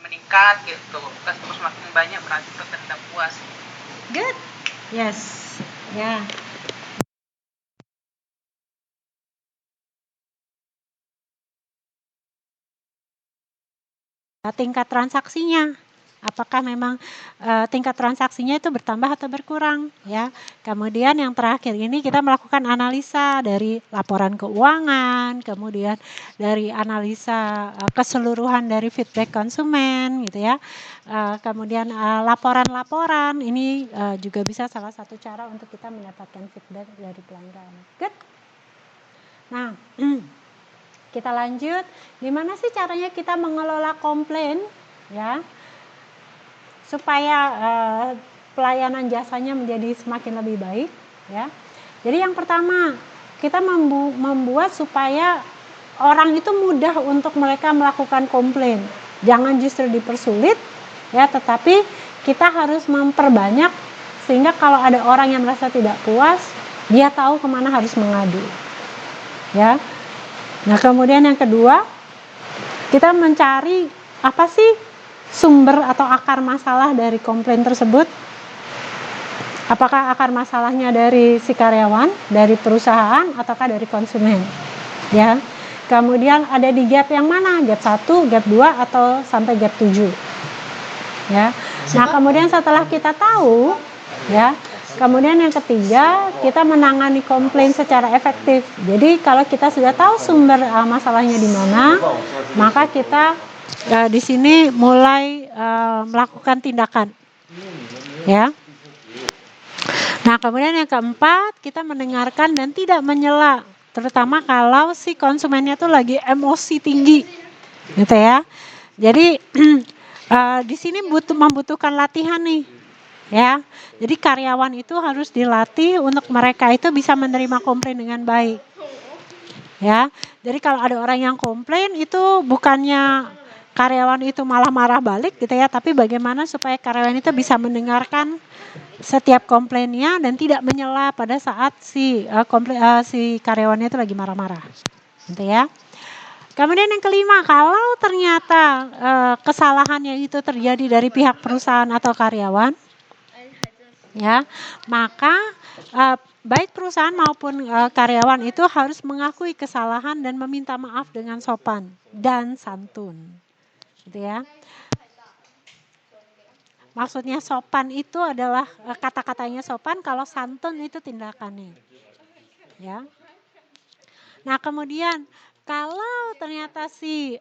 Meningkat gitu, customer semakin banyak berarti kita tidak puas. Good. Yes. Ya. Tingkat transaksinya, apakah memang tingkat transaksinya itu bertambah atau berkurang, ya. Kemudian yang terakhir ini kita melakukan analisa dari laporan keuangan, kemudian dari analisa keseluruhan dari feedback konsumen, gitu ya. Kemudian laporan-laporan ini juga bisa salah satu cara untuk kita mendapatkan feedback dari pelanggan. Good. Nah, kita lanjut. Gimana sih caranya kita mengelola komplain, ya, supaya pelayanan jasanya menjadi semakin lebih baik, ya. Jadi yang pertama, kita membuat supaya orang itu mudah untuk mereka melakukan komplain. Jangan justru dipersulit, ya, tetapi kita harus memperbanyak sehingga kalau ada orang yang merasa tidak puas, dia tahu kemana harus mengadu. Ya. Nah, kemudian yang kedua, kita mencari apa sih sumber atau akar masalah dari komplain tersebut. Apakah akar masalahnya dari si karyawan, dari perusahaan, ataukah dari konsumen? Ya. Kemudian ada di gap yang mana? Gap 1, gap 2, atau sampai gap 7. Ya. Nah, kemudian setelah kita tahu, ya, kemudian yang ketiga, kita menangani komplain secara efektif. Jadi kalau kita sudah tahu sumber masalahnya di mana, maka kita di sini mulai melakukan tindakan. Ya. Nah, kemudian yang keempat, kita mendengarkan dan tidak menyela, terutama kalau si konsumennya tuh lagi emosi tinggi, gitu ya. Jadi di sini membutuhkan latihan nih, ya. Jadi karyawan itu harus dilatih untuk mereka itu bisa menerima komplain dengan baik, ya. Jadi kalau ada orang yang komplain itu bukannya karyawan itu malah marah balik, gitu ya, tapi bagaimana supaya karyawan itu bisa mendengarkan setiap komplainnya dan tidak menyela pada saat si karyawannya itu lagi marah-marah, gitu ya. Kemudian yang kelima, kalau ternyata kesalahannya itu terjadi dari pihak perusahaan atau karyawan, ya, maka baik perusahaan maupun karyawan itu harus mengakui kesalahan dan meminta maaf dengan sopan dan santun, gitu ya. Maksudnya sopan itu adalah kata-katanya sopan, kalau santun itu tindakannya. Ya. Nah, kemudian kalau ternyata si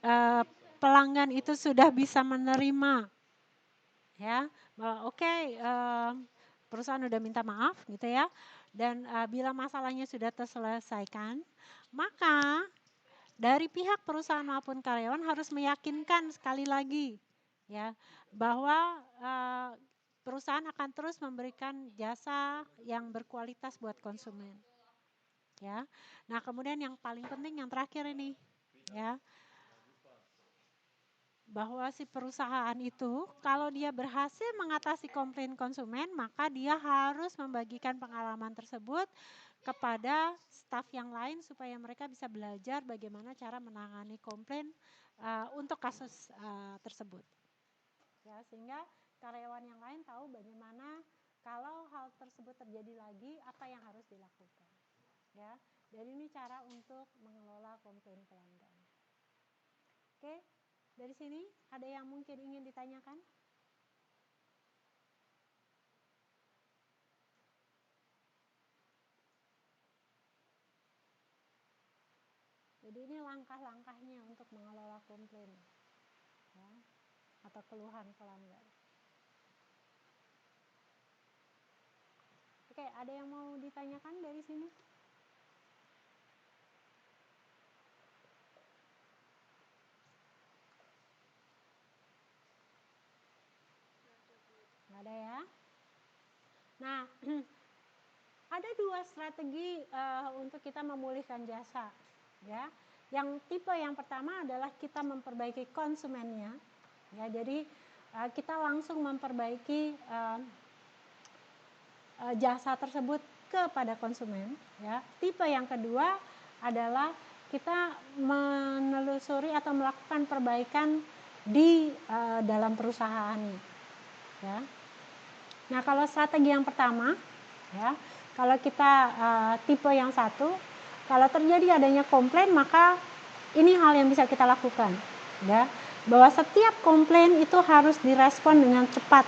pelanggan itu sudah bisa menerima, ya, oke, perusahaan sudah minta maaf, gitu ya, dan bila masalahnya sudah terselesaikan, maka dari pihak perusahaan maupun karyawan harus meyakinkan sekali lagi, ya, bahwa perusahaan akan terus memberikan jasa yang berkualitas buat konsumen, ya. Nah, kemudian yang paling penting yang terakhir ini, ya, bahwa si perusahaan itu kalau dia berhasil mengatasi komplain konsumen, maka dia harus membagikan pengalaman tersebut kepada staf yang lain supaya mereka bisa belajar bagaimana cara menangani komplain untuk kasus tersebut. Ya, sehingga karyawan yang lain tahu bagaimana kalau hal tersebut terjadi lagi, apa yang harus dilakukan. Ya, jadi ini cara untuk mengelola komplain pelanggan. Oke, dari sini ada yang mungkin ingin ditanyakan? Jadi ini langkah-langkahnya untuk mengelola komplain, ya, atau keluhan pelanggan. Oke, ada yang mau ditanyakan dari sini? Nggak ada ya? Nah, ada dua strategi untuk kita memulihkan jasa, ya. Yang tipe yang pertama adalah kita memperbaiki konsumennya, ya. Jadi kita langsung memperbaiki jasa tersebut kepada konsumen, ya. Tipe yang kedua adalah kita menelusuri atau melakukan perbaikan di dalam perusahaannya, ya. Nah, kalau strategi yang pertama, ya, kalau kita tipe yang satu, kalau terjadi adanya komplain, maka ini hal yang bisa kita lakukan, ya, bahwa setiap komplain itu harus direspon dengan cepat,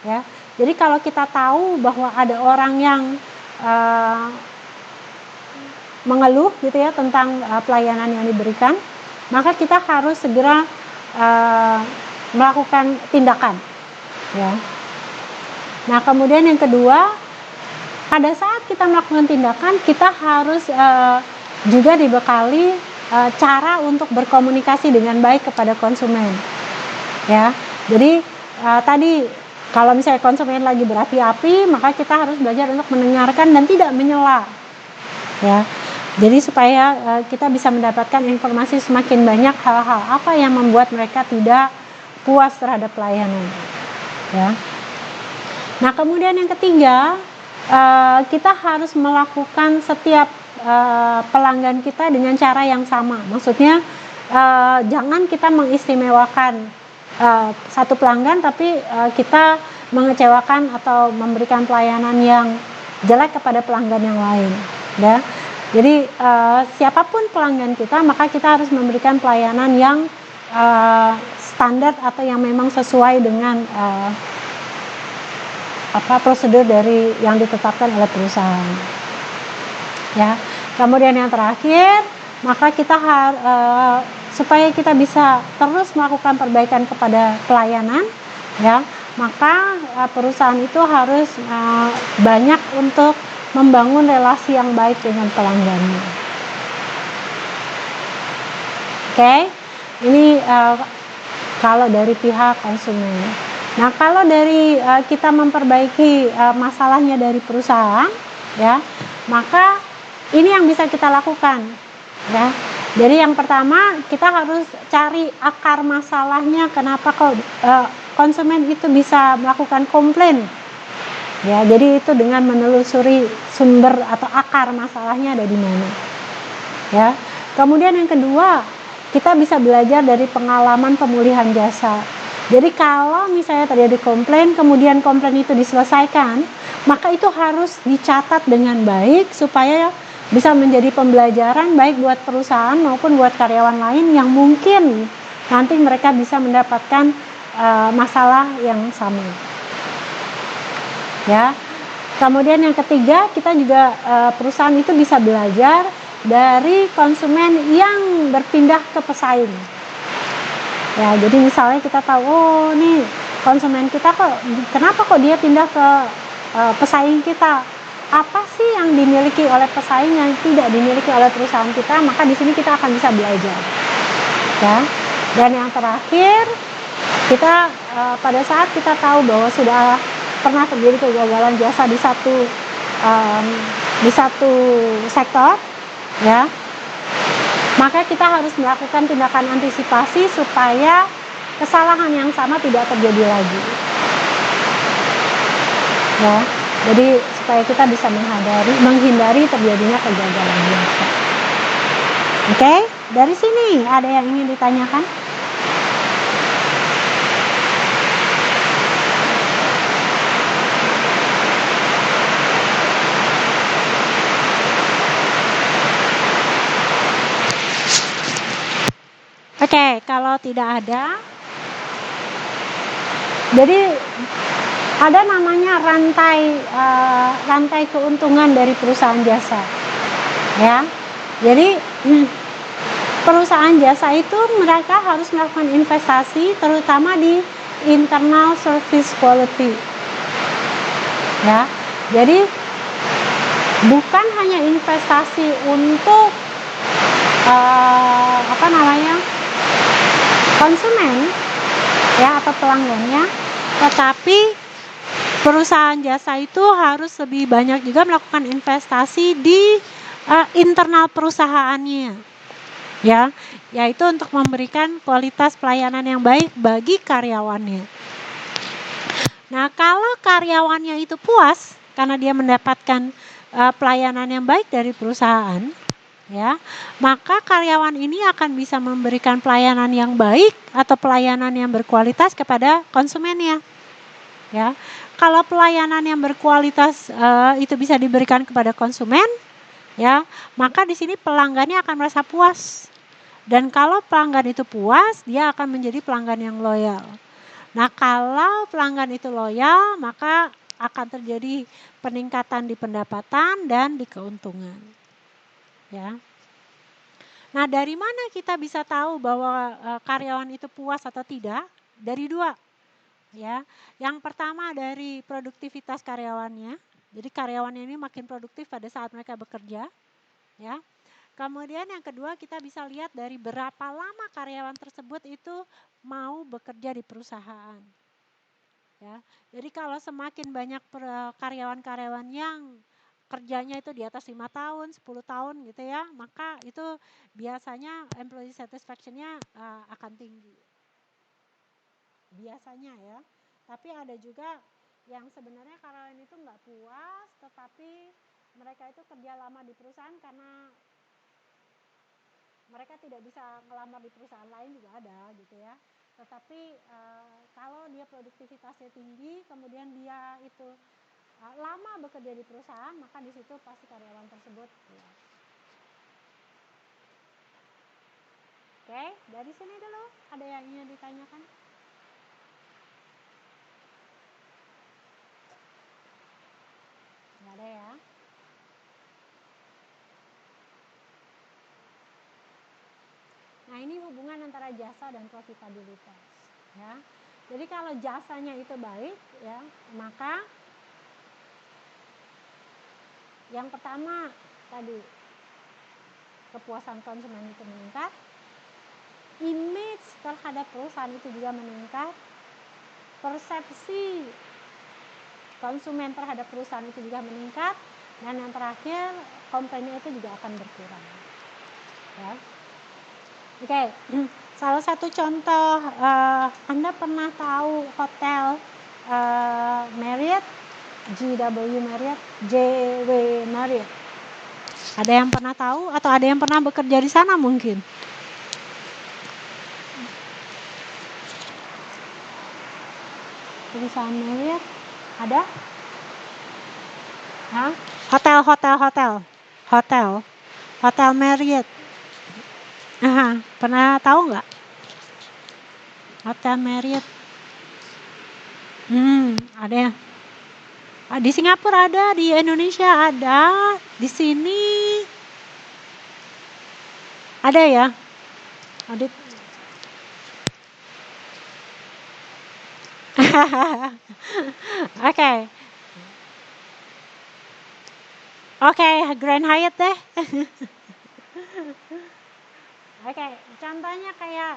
ya. Jadi kalau kita tahu bahwa ada orang yang mengeluh, gitu ya, tentang pelayanan yang diberikan, maka kita harus segera melakukan tindakan, ya. Nah, kemudian yang kedua, pada saat kita melakukan tindakan, kita harus juga dibekali cara untuk berkomunikasi dengan baik kepada konsumen, ya. Jadi tadi kalau misalnya konsumen lagi berapi-api, maka kita harus belajar untuk mendengarkan dan tidak menyela, ya. Jadi supaya kita bisa mendapatkan informasi semakin banyak hal-hal apa yang membuat mereka tidak puas terhadap pelayanan, ya. Nah, kemudian yang ketiga, kita harus melakukan setiap pelanggan kita dengan cara yang sama. Maksudnya jangan kita mengistimewakan satu pelanggan tapi kita mengecewakan atau memberikan pelayanan yang jelek kepada pelanggan yang lain, ya. Jadi siapapun pelanggan kita, maka kita harus memberikan pelayanan yang standar atau yang memang sesuai dengan prosedur dari yang ditetapkan oleh perusahaan. Ya. Kemudian yang terakhir, maka kita supaya kita bisa terus melakukan perbaikan kepada pelayanan, ya, maka perusahaan itu harus banyak untuk membangun relasi yang baik dengan pelanggannya. Oke, ini kalau dari pihak konsumen. Nah, kalau dari kita memperbaiki masalahnya dari perusahaan, ya, maka ini yang bisa kita lakukan, ya. Jadi yang pertama kita harus cari akar masalahnya, kenapa kok konsumen itu bisa melakukan komplain. Ya, jadi itu dengan menelusuri sumber atau akar masalahnya ada di mana. Ya. Kemudian yang kedua, kita bisa belajar dari pengalaman pemulihan jasa. Jadi kalau misalnya terjadi komplain, kemudian komplain itu diselesaikan, maka itu harus dicatat dengan baik supaya bisa menjadi pembelajaran baik buat perusahaan maupun buat karyawan lain yang mungkin nanti mereka bisa mendapatkan masalah yang sama. Ya. Kemudian yang ketiga, kita juga perusahaan itu bisa belajar dari konsumen yang berpindah ke pesaing. Ya, jadi misalnya kita tahu, oh nih konsumen kita kenapa kok dia pindah ke pesaing kita? Apa sih yang dimiliki oleh pesaing yang tidak dimiliki oleh perusahaan kita? Maka di sini kita akan bisa belajar. Ya. Dan yang terakhir, kita pada saat kita tahu bahwa sudah pernah terjadi kegagalan jasa di satu sektor, ya, maka kita harus melakukan tindakan antisipasi supaya kesalahan yang sama tidak terjadi lagi. Ya, jadi supaya kita bisa menghindari terjadinya kegagalan jasa. Oke, dari sini ada yang ingin ditanyakan? Oke, kalau tidak ada, jadi ada namanya rantai keuntungan dari perusahaan jasa, ya. Jadi perusahaan jasa itu mereka harus melakukan investasi, terutama di internal service quality, ya. Jadi bukan hanya investasi untuk konsumen, ya, atau pelanggannya, tetapi perusahaan jasa itu harus lebih banyak juga melakukan investasi di internal perusahaannya, ya, yaitu untuk memberikan kualitas pelayanan yang baik bagi karyawannya. Nah, kalau karyawannya itu puas karena dia mendapatkan pelayanan yang baik dari perusahaan, ya, maka karyawan ini akan bisa memberikan pelayanan yang baik atau pelayanan yang berkualitas kepada konsumennya. Ya, kalau pelayanan yang berkualitas itu bisa diberikan kepada konsumen, ya, maka di sini pelanggannya akan merasa puas. Dan kalau pelanggan itu puas, dia akan menjadi pelanggan yang loyal. Nah, kalau pelanggan itu loyal, maka akan terjadi peningkatan di pendapatan dan di keuntungan. Ya. Nah, dari mana kita bisa tahu bahwa karyawan itu puas atau tidak? Dari dua. Ya. Yang pertama dari produktivitas karyawannya. Jadi karyawannya ini makin produktif pada saat mereka bekerja, ya. Kemudian yang kedua kita bisa lihat dari berapa lama karyawan tersebut itu mau bekerja di perusahaan. Ya. Jadi kalau semakin banyak karyawan-karyawan yang kerjanya itu di atas 5 tahun, 10 tahun gitu ya, maka itu biasanya employee satisfaction-nya akan tinggi. Biasanya ya. Tapi ada juga yang sebenarnya karyawan itu nggak puas, tetapi mereka itu kerja lama di perusahaan karena mereka tidak bisa ngelamar di perusahaan lain juga ada gitu ya. Tetapi kalau dia produktivitasnya tinggi, kemudian dia itu lama bekerja di perusahaan, maka di situ pasti karyawan tersebut puas. Oke, dari sini dulu ada yang ingin ditanyakan? Nggak ada ya? Nah, ini hubungan antara jasa dan profitabilitas ya. Jadi kalau jasanya itu baik ya, maka yang pertama tadi kepuasan konsumen itu meningkat, image terhadap perusahaan itu juga meningkat, persepsi konsumen terhadap perusahaan itu juga meningkat, dan yang terakhir komplainnya itu juga akan berkurang ya. Oke, salah satu contoh, Anda pernah tahu hotel Marriott, JW Marriott, JW Marriott? Ada yang pernah tahu atau ada yang pernah bekerja di sana mungkin? Perusahaan Marriott ada? Hah? Hotel Marriott. Pernah tahu nggak? Hotel Marriott. Ada ya? Di Singapura ada, di Indonesia ada, di sini ada ya? Audit. Oke, Grand Hyatt deh. Oke, contohnya kayak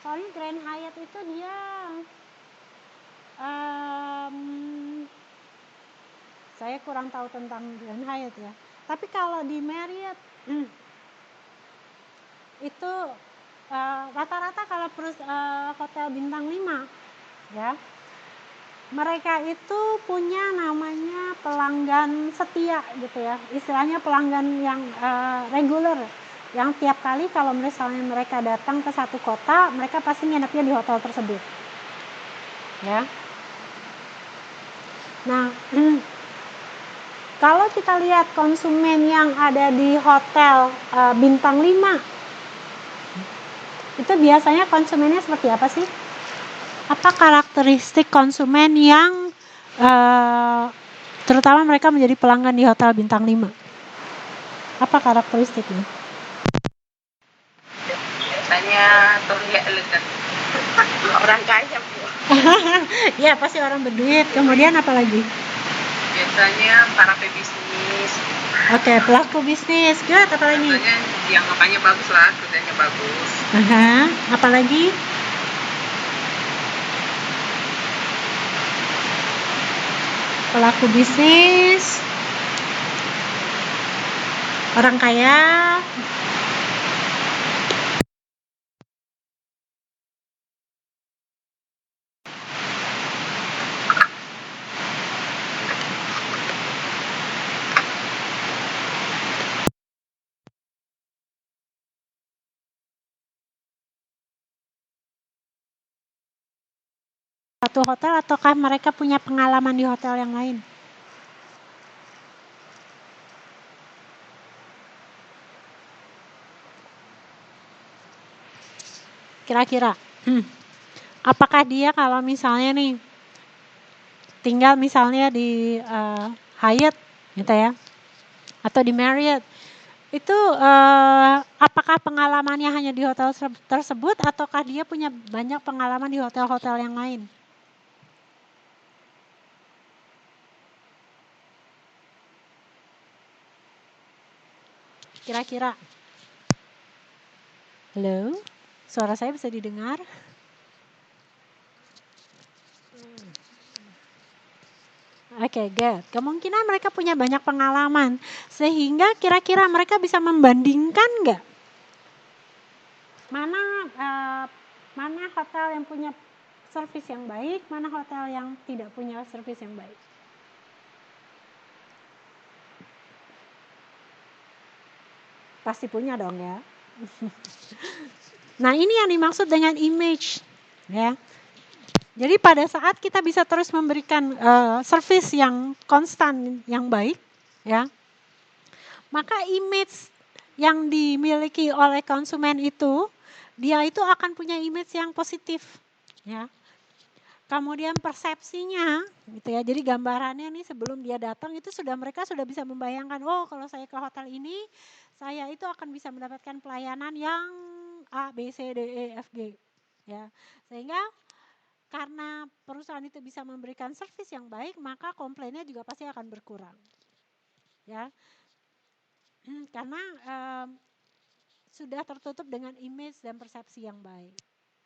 soalnya Grand Hyatt itu dia saya kurang tahu tentang Grand Hyatt ya. Tapi kalau di Marriott itu rata-rata kalau hotel bintang 5 ya, mereka itu punya namanya pelanggan setia gitu ya, istilahnya pelanggan yang reguler, yang tiap kali kalau misalnya mereka datang ke satu kota, mereka pasti nginepnya di hotel tersebut ya. Nah, kalau kita lihat konsumen yang ada di hotel bintang 5 itu biasanya konsumennya seperti apa sih? Apa karakteristik konsumen yang terutama mereka menjadi pelanggan di hotel bintang 5? Apa karakteristiknya? Biasanya terlihat elegan. Orang kaya, Bu. Ya, pasti orang berduit. Kemudian apa lagi? Biasanya para pebisnis. Oke, pelaku bisnis. Good, apa lagi? Biasanya yang apanya bagus lah, kerjanya bagus. Apa lagi? Pelaku bisnis, orang kaya. Satu hotel ataukah mereka punya pengalaman di hotel yang lain? Kira-kira apakah dia kalau misalnya nih tinggal misalnya di Hyatt gitu ya, atau di Marriott, itu apakah pengalamannya hanya di hotel tersebut ataukah dia punya banyak pengalaman di hotel-hotel yang lain? Kira-kira. Halo? Suara saya bisa didengar? Oke, good. Kemungkinan mereka punya banyak pengalaman sehingga kira-kira mereka bisa membandingkan nggak mana hotel yang punya servis yang baik, mana hotel yang tidak punya servis yang baik? Pasti punya dong ya. Nah, ini yang dimaksud dengan image, ya. Jadi pada saat kita bisa terus memberikan servis yang konstan, yang baik, ya, maka image yang dimiliki oleh konsumen itu, dia itu akan punya image yang positif, ya. Kemudian persepsinya, gitu ya. Jadi gambarannya nih sebelum dia datang itu mereka sudah bisa membayangkan, oh kalau saya ke hotel ini, saya itu akan bisa mendapatkan pelayanan yang A, B, C, D, E, F, G, ya. Sehingga karena perusahaan itu bisa memberikan servis yang baik, maka komplainnya juga pasti akan berkurang, ya. Karena sudah tertutup dengan image dan persepsi yang baik.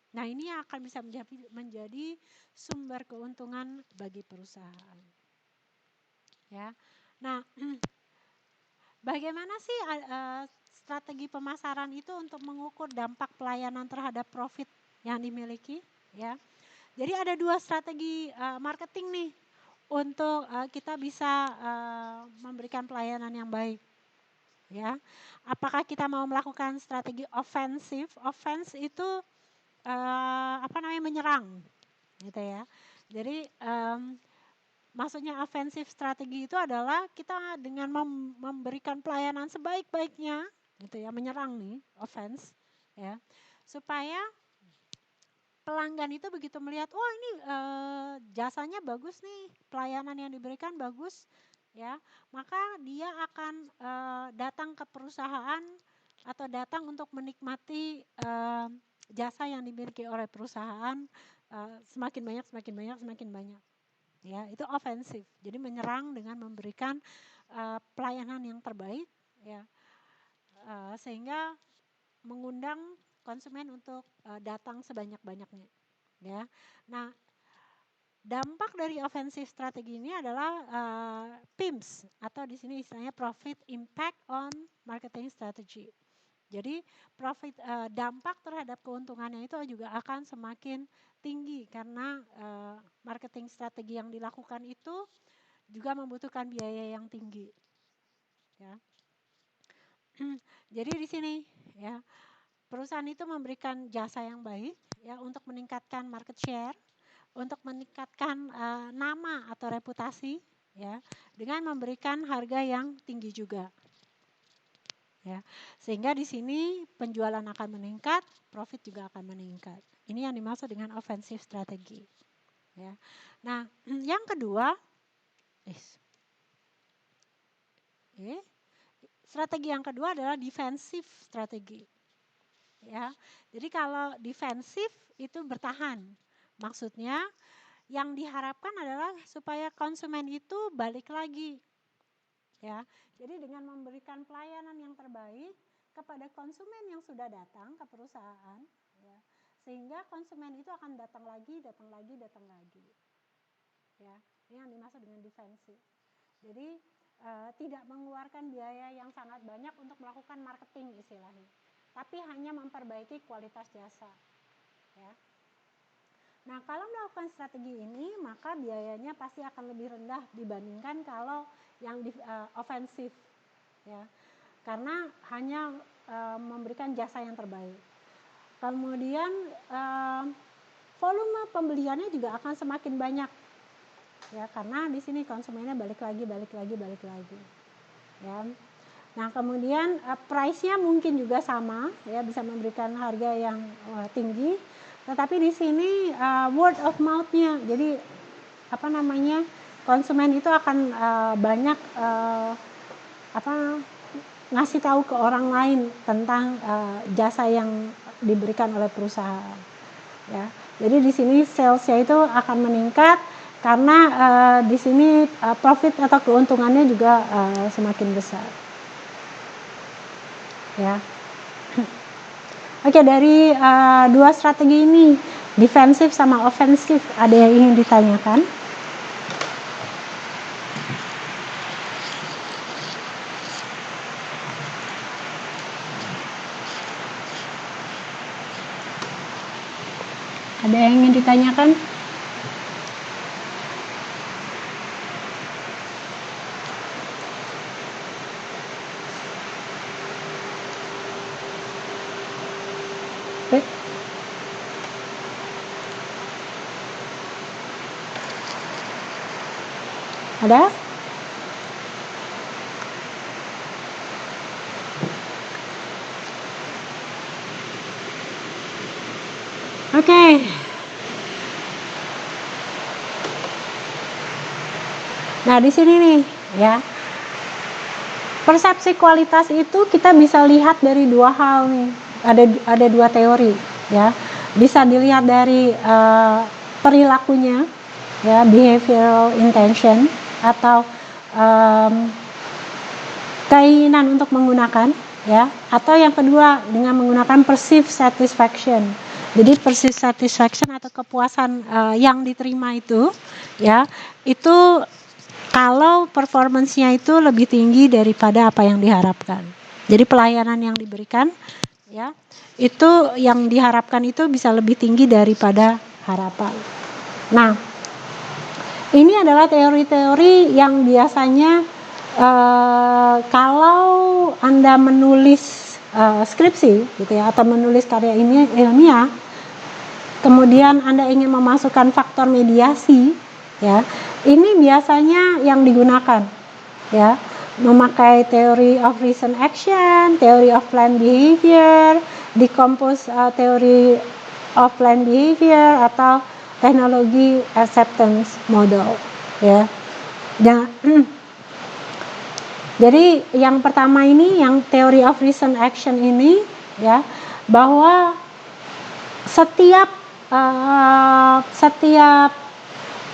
Nah, ini akan bisa menjadi sumber keuntungan bagi perusahaan, ya. Nah, bagaimana sih strategi pemasaran itu untuk mengukur dampak pelayanan terhadap profit yang dimiliki, ya? Jadi ada 2 strategi marketing nih untuk kita bisa memberikan pelayanan yang baik, ya. Apakah kita mau melakukan strategi ofensif? Offense itu menyerang, gitu ya. Jadi maksudnya ofensif strategi itu adalah kita dengan memberikan pelayanan sebaik-baiknya, gitu ya, menyerang nih, offense, ya, supaya pelanggan itu begitu melihat, wah ini jasanya bagus nih, pelayanan yang diberikan bagus, ya, maka dia akan datang ke perusahaan atau datang untuk menikmati jasa yang dimiliki oleh perusahaan semakin banyak, ya, itu ofensif. Jadi menyerang dengan memberikan pelayanan yang terbaik, ya, sehingga mengundang konsumen untuk datang sebanyak-banyaknya, ya. Nah, dampak dari offensive strategi ini adalah PIMS atau di sini istilahnya Profit Impact on Marketing Strategy. Jadi dampak terhadap keuntungannya itu juga akan semakin tinggi karena marketing strategi yang dilakukan itu juga membutuhkan biaya yang tinggi, ya. Jadi di sini, ya, perusahaan itu memberikan jasa yang baik, ya, untuk meningkatkan market share, untuk meningkatkan nama atau reputasi, ya, dengan memberikan harga yang tinggi juga, ya. Sehingga di sini penjualan akan meningkat, profit juga akan meningkat. Ini yang dimaksud dengan offensive strategi, ya. Nah, yang kedua, strategi yang kedua adalah defensive strategi. Ya, jadi kalau defensif itu bertahan, maksudnya yang diharapkan adalah supaya konsumen itu balik lagi, ya. Jadi dengan memberikan pelayanan yang terbaik kepada konsumen yang sudah datang ke perusahaan, ya, sehingga konsumen itu akan datang lagi, ya. Ini yang dimaksud dengan defensif. Jadi tidak mengeluarkan biaya yang sangat banyak untuk melakukan marketing istilahnya, tapi hanya memperbaiki kualitas jasa, ya. Nah, kalau melakukan strategi ini, maka biayanya pasti akan lebih rendah dibandingkan kalau yang ofensif, ya, karena hanya memberikan jasa yang terbaik. Kemudian volume pembeliannya juga akan semakin banyak, ya, karena di sini konsumennya balik lagi, ya. Nah, kemudian price-nya mungkin juga sama, ya, bisa memberikan harga yang tinggi, tetapi di sini word of mouth-nya, jadi konsumen itu akan banyak ngasih tahu ke orang lain tentang jasa yang diberikan oleh perusahaan, ya. Jadi di sini sales-nya itu akan meningkat karena di sini profit atau keuntungannya juga semakin besar, ya. Oke, dari 2 strategi ini, defensif sama ofensif, ada yang ingin ditanyakan? Ada yang ingin ditanyakan? Oke. Ada? Oke. Nah, di sini nih, ya. Persepsi kualitas itu kita bisa lihat dari dua hal nih. Ada dua teori, ya. Bisa dilihat dari perilakunya, ya, behavioral intention atau keinginan untuk menggunakan, ya. Atau yang kedua dengan menggunakan perceived satisfaction. Jadi perceived satisfaction atau kepuasan yang diterima itu, ya, itu kalau performance-nya itu lebih tinggi daripada apa yang diharapkan. Jadi pelayanan yang diberikan, ya, itu yang diharapkan itu bisa lebih tinggi daripada harapan. Nah, ini adalah teori-teori yang biasanya kalau Anda menulis skripsi, gitu ya, atau menulis karya ilmiah, kemudian Anda ingin memasukkan faktor mediasi, ya, ini biasanya yang digunakan, ya, memakai theory of reason action, theory of planned behavior, decompose theory of planned behavior atau teknologi acceptance model, ya. Dan jadi yang pertama ini, yang theory of reason action ini, ya, bahwa setiap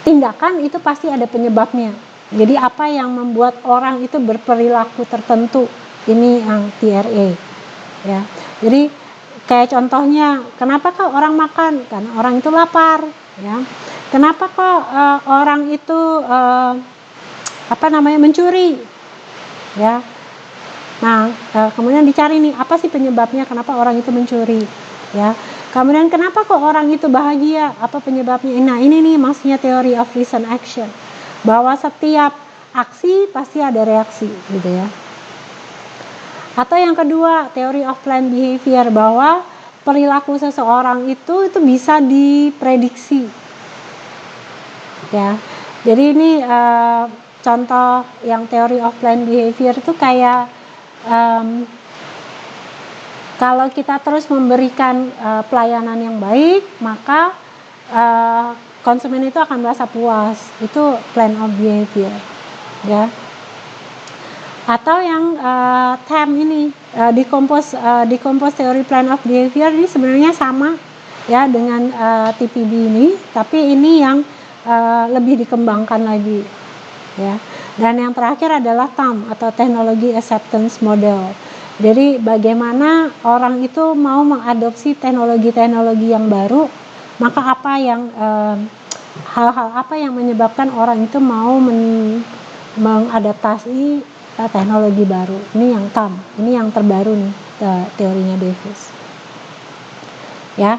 tindakan itu pasti ada penyebabnya. Jadi apa yang membuat orang itu berperilaku tertentu, ini yang TRA, ya. Jadi kayak contohnya, kenapa kok orang makan? Karena orang itu lapar, ya. Kenapa kok orang itu mencuri, ya. Nah, kemudian dicari nih, apa sih penyebabnya kenapa orang itu mencuri, ya. Kemudian kenapa kok orang itu bahagia? Apa penyebabnya? Nah, ini nih maksudnya theory of reason action. Bahwa setiap aksi pasti ada reaksi, gitu ya. Atau yang kedua, theory of planned behavior, bahwa perilaku seseorang itu bisa diprediksi. Ya. Jadi ini contoh yang theory of planned behavior itu kayak kalau kita terus memberikan pelayanan yang baik, maka konsumen itu akan merasa puas. Itu plan of behavior, ya. Atau yang TAM ini, decompose theory plan of behavior, ini sebenarnya sama, ya, dengan TPB ini, tapi ini yang lebih dikembangkan lagi, ya. Dan yang terakhir adalah TAM atau teknologi acceptance model. Jadi bagaimana orang itu mau mengadopsi teknologi-teknologi yang baru, maka hal-hal apa yang menyebabkan orang itu mau mengadaptasi teknologi baru. Ini yang TAM, ini yang terbaru nih, teorinya Davis, ya.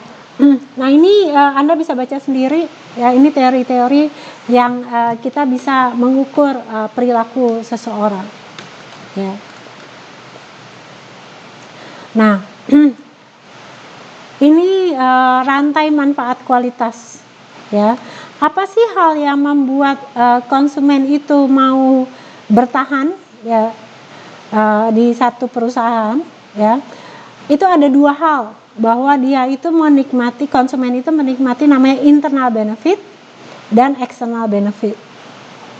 Nah, ini Anda bisa baca sendiri, ya. Ini teori-teori yang kita bisa mengukur perilaku seseorang, ya. Nah, ini rantai manfaat kualitas, ya. Apa sih hal yang membuat konsumen itu mau bertahan, ya, di satu perusahaan, ya? Itu ada dua hal, bahwa konsumen itu menikmati namanya internal benefit dan external benefit,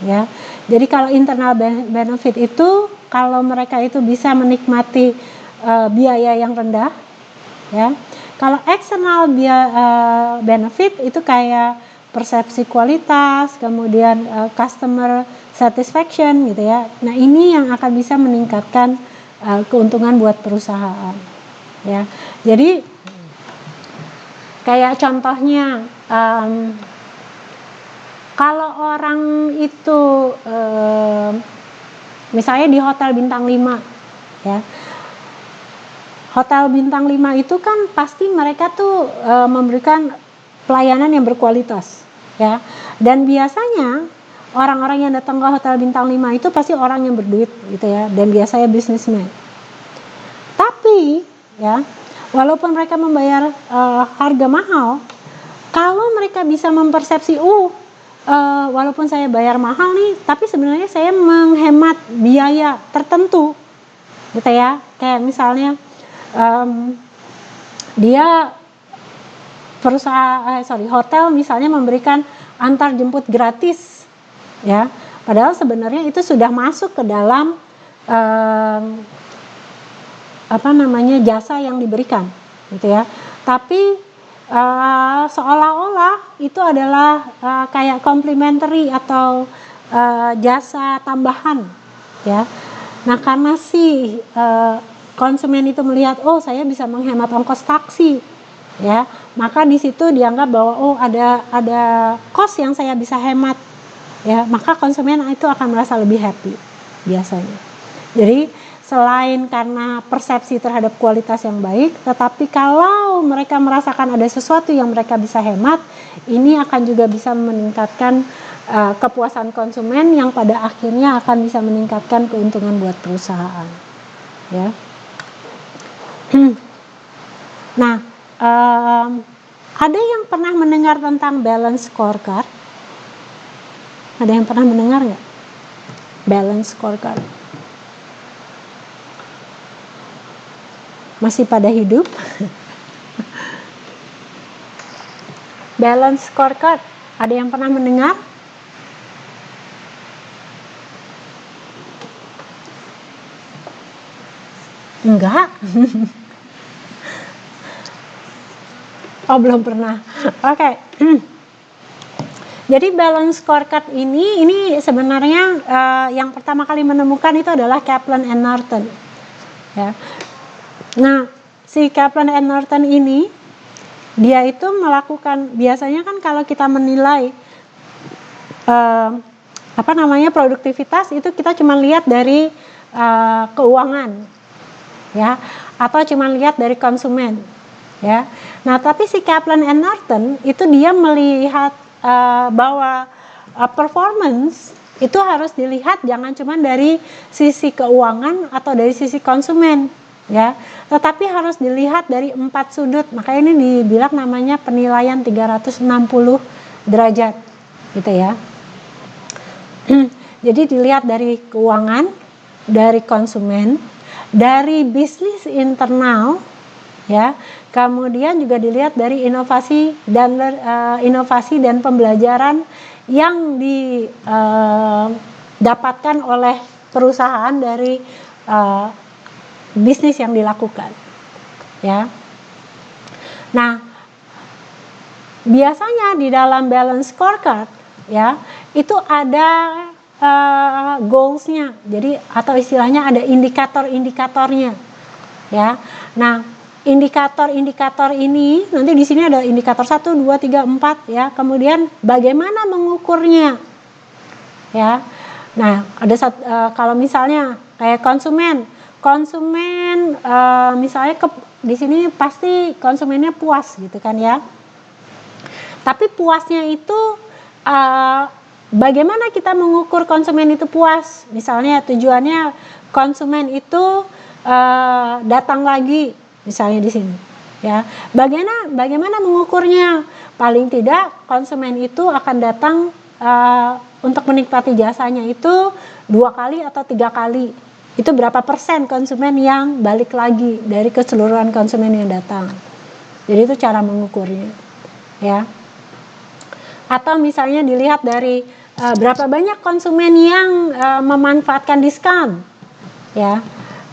ya. Jadi kalau internal benefit itu, kalau mereka itu bisa menikmati biaya yang rendah, ya. Kalau external benefit itu kayak persepsi kualitas, kemudian customer satisfaction, gitu ya. Nah, ini yang akan bisa meningkatkan keuntungan buat perusahaan, ya. Jadi kayak contohnya, kalau orang itu misalnya di hotel bintang 5, ya. Hotel bintang 5 itu kan pasti mereka tuh memberikan pelayanan yang berkualitas, ya. Dan biasanya orang-orang yang datang ke hotel bintang 5 itu pasti orang yang berduit gitu ya, dan biasanya bisnismen. Tapi ya, walaupun mereka membayar harga mahal, kalau mereka bisa mempersepsi, walaupun saya bayar mahal nih, tapi sebenarnya saya menghemat biaya tertentu, gitu ya. Kayak misalnya dia hotel misalnya memberikan antar jemput gratis, ya. Padahal sebenarnya itu sudah masuk ke dalam jasa yang diberikan, gitu ya. Tapi seolah-olah itu adalah kayak complimentary atau jasa tambahan, ya. Nah, karena si konsumen itu melihat, saya bisa menghemat ongkos taksi, ya, maka di situ dianggap bahwa ada cost yang saya bisa hemat, ya, maka konsumen itu akan merasa lebih happy biasanya. Jadi selain karena persepsi terhadap kualitas yang baik, tetapi kalau mereka merasakan ada sesuatu yang mereka bisa hemat, ini akan juga bisa meningkatkan kepuasan konsumen yang pada akhirnya akan bisa meningkatkan keuntungan buat perusahaan, ya. Nah, ada yang pernah mendengar tentang balance scorecard? Ada yang pernah mendengar nggak? Balance scorecard. Masih pada hidup? Balance scorecard, ada yang pernah mendengar? Enggak? Oh, belum pernah. Oke. Jadi balance scorecard ini sebenarnya yang pertama kali menemukan itu adalah Kaplan and Norton, ya. Nah, si Kaplan and Norton ini dia itu melakukan, biasanya kan kalau kita menilai produktivitas itu kita cuma lihat dari keuangan, ya, atau cuma lihat dari konsumen, ya. Nah, tapi si Kaplan and Norton itu dia melihat bahwa performance itu harus dilihat jangan cuma dari sisi keuangan atau dari sisi konsumen, ya, tetapi harus dilihat dari 4 sudut. Makanya ini dibilang namanya penilaian 360 derajat, gitu ya. Jadi dilihat dari keuangan, dari konsumen, dari bisnis internal, ya, kemudian juga dilihat dari inovasi dan pembelajaran yang didapatkan oleh perusahaan dari bisnis yang dilakukan, ya. Nah, biasanya di dalam balance scorecard, ya, itu ada goals-nya, jadi atau istilahnya ada indikator-indikatornya, ya. Nah, indikator-indikator ini nanti di sini ada indikator 1, 2, 3, 4, ya. Kemudian bagaimana mengukurnya, ya. Nah, ada kalau misalnya kayak konsumen misalnya di sini pasti konsumennya puas, gitu kan, ya. Tapi puasnya itu bagaimana kita mengukur konsumen itu puas? Misalnya tujuannya konsumen itu datang lagi, misalnya di sini, ya. Bagaimana mengukurnya? Paling tidak konsumen itu akan datang untuk menikmati jasanya itu 2 kali atau 3 kali. Itu berapa persen konsumen yang balik lagi dari keseluruhan konsumen yang datang. Jadi itu cara mengukurnya, ya. Atau misalnya dilihat dari berapa banyak konsumen yang memanfaatkan diskon, ya.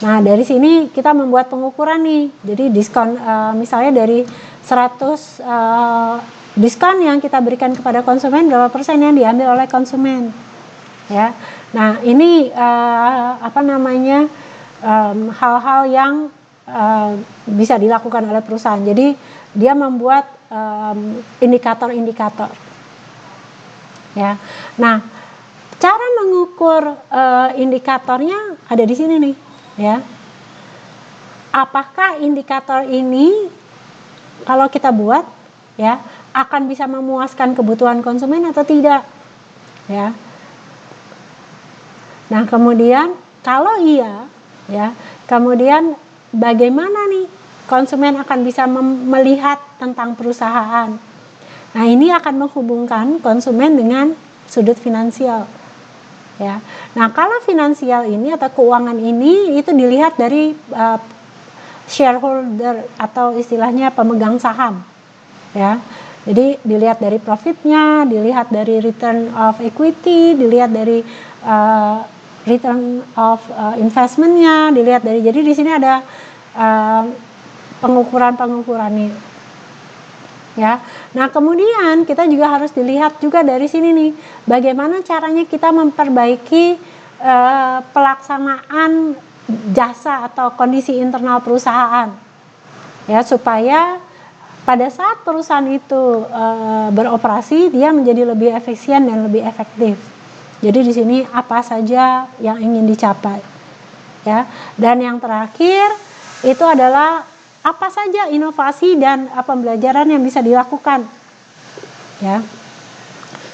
Nah, dari sini kita membuat pengukuran nih. Jadi diskon misalnya dari 100 diskon yang kita berikan kepada konsumen, berapa persen yang diambil oleh konsumen, ya. Nah, ini hal-hal yang bisa dilakukan oleh perusahaan. Jadi dia membuat indikator-indikator, ya. Nah, cara mengukur indikatornya ada di sini nih, ya. Apakah indikator ini kalau kita buat, ya, akan bisa memuaskan kebutuhan konsumen atau tidak, ya. Nah, kemudian kalau iya, ya, kemudian bagaimana nih konsumen akan bisa melihat tentang perusahaan. Nah, ini akan menghubungkan konsumen dengan sudut finansial, ya. Nah, kalau finansial ini atau keuangan ini itu dilihat dari shareholder atau istilahnya pemegang saham, ya. Jadi dilihat dari profitnya, dilihat dari return of equity, dilihat dari return of investmentnya, dilihat dari, jadi di sini ada pengukuran-pengukurannya, ya. Nah, kemudian kita juga harus dilihat juga dari sini nih, bagaimana caranya kita memperbaiki pelaksanaan jasa atau kondisi internal perusahaan, ya, supaya pada saat perusahaan itu beroperasi dia menjadi lebih efisien dan lebih efektif. Jadi di sini apa saja yang ingin dicapai, ya. Dan yang terakhir itu adalah apa saja inovasi dan pembelajaran yang bisa dilakukan, ya,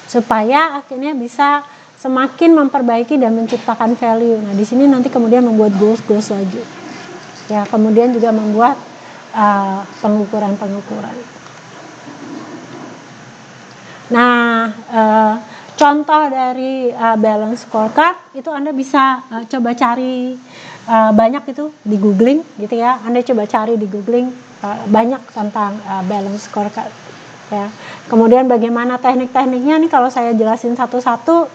supaya akhirnya bisa semakin memperbaiki dan menciptakan value. Nah, di sini nanti kemudian membuat goals lagi, ya, kemudian juga membuat pengukuran. Nah, contoh dari balance scorecard itu Anda bisa coba cari banyak itu di googling, gitu ya. Anda coba cari di googling banyak tentang balance scorecard, ya. Kemudian bagaimana teknik-tekniknya nih, kalau saya jelasin satu-satu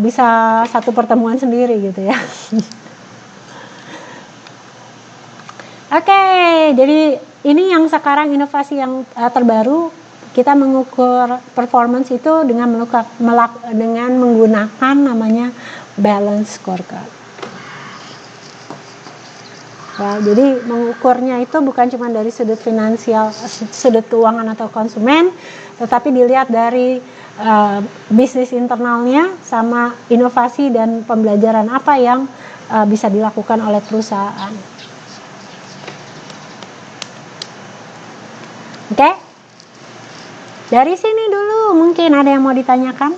bisa satu pertemuan sendiri, gitu ya. Oke, jadi ini yang sekarang inovasi yang terbaru, kita mengukur performance itu dengan menggunakan namanya balance scorecard. Ya, jadi mengukurnya itu bukan cuma dari sudut finansial, sudut keuangan atau konsumen, tetapi dilihat dari bisnis internalnya sama inovasi dan pembelajaran apa yang bisa dilakukan oleh perusahaan. Oke? Dari sini dulu mungkin ada yang mau ditanyakan?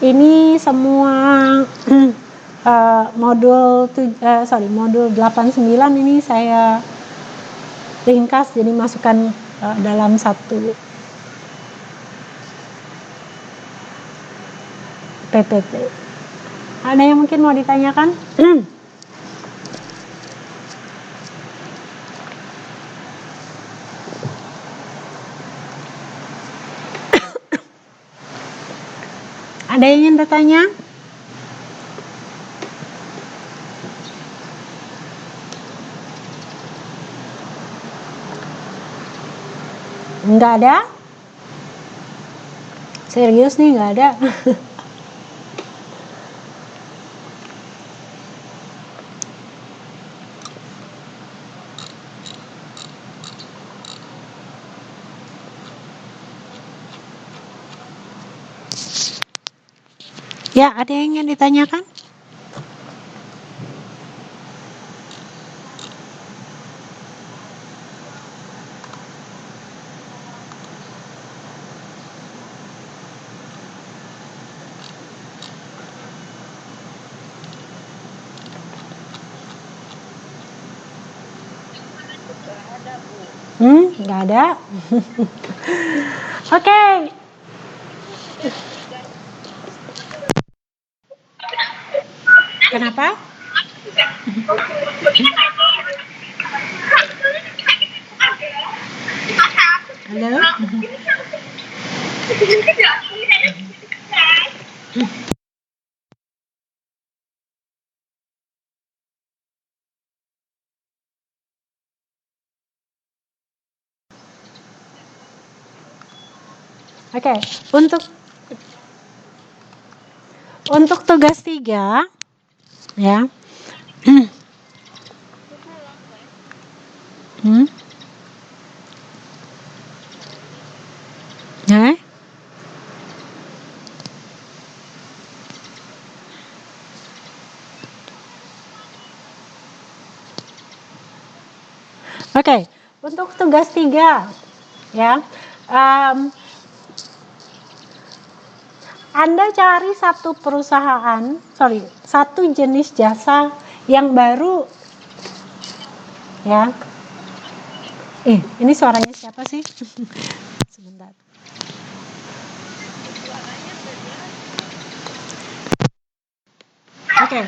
Ini semua modul 89 ini saya ringkas jadi masukkan dalam satu PPT. Ada yang mungkin mau ditanyakan? Ada yang ingin bertanya? Enggak ada? Serius nih, enggak ada? Ya, ada yang ingin ditanyakan? Nggak ada. Oke. Kenapa? Halo? Oke, untuk tugas 3 ya. Nah. Oke, untuk tugas 3 ya, Anda cari satu jenis jasa yang baru ya. Ini suaranya siapa sih? Sebentar. Oke.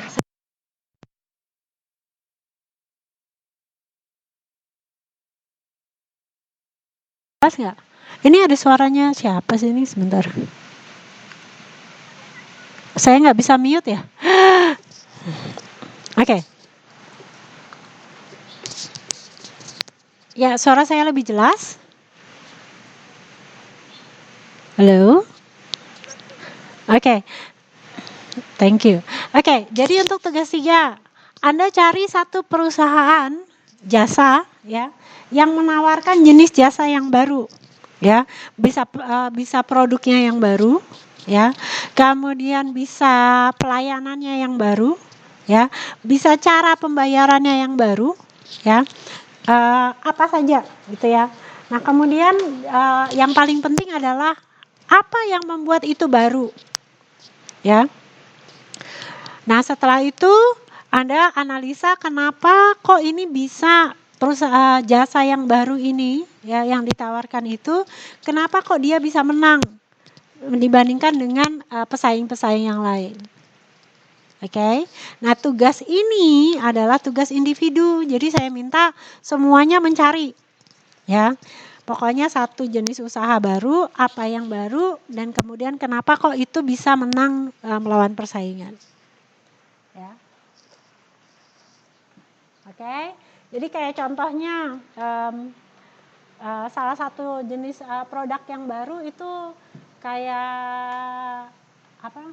Pas nggak? Ini ada suaranya siapa sih ini? Sebentar. Saya nggak bisa mute ya. Oke. Ya, suara saya lebih jelas? Halo? Oke. Thank you. Oke, jadi untuk tugas 3, Anda cari satu perusahaan jasa ya yang menawarkan jenis jasa yang baru ya. Bisa produknya yang baru ya. Kemudian bisa pelayanannya yang baru ya. Bisa cara pembayarannya yang baru ya. Apa saja gitu ya. Nah, kemudian yang paling penting adalah apa yang membuat itu baru ya. Nah, setelah itu Anda analisa kenapa kok ini bisa perusahaan jasa yang baru ini ya yang ditawarkan itu, kenapa kok dia bisa menang dibandingkan dengan pesaing-pesaing yang lain. Oke. Nah, tugas ini adalah tugas individu. Jadi saya minta semuanya mencari ya. Pokoknya satu jenis usaha baru, apa yang baru, dan kemudian kenapa kok itu bisa menang melawan persaingan. Ya. Oke. Jadi kayak contohnya salah satu jenis produk yang baru itu kayak apa?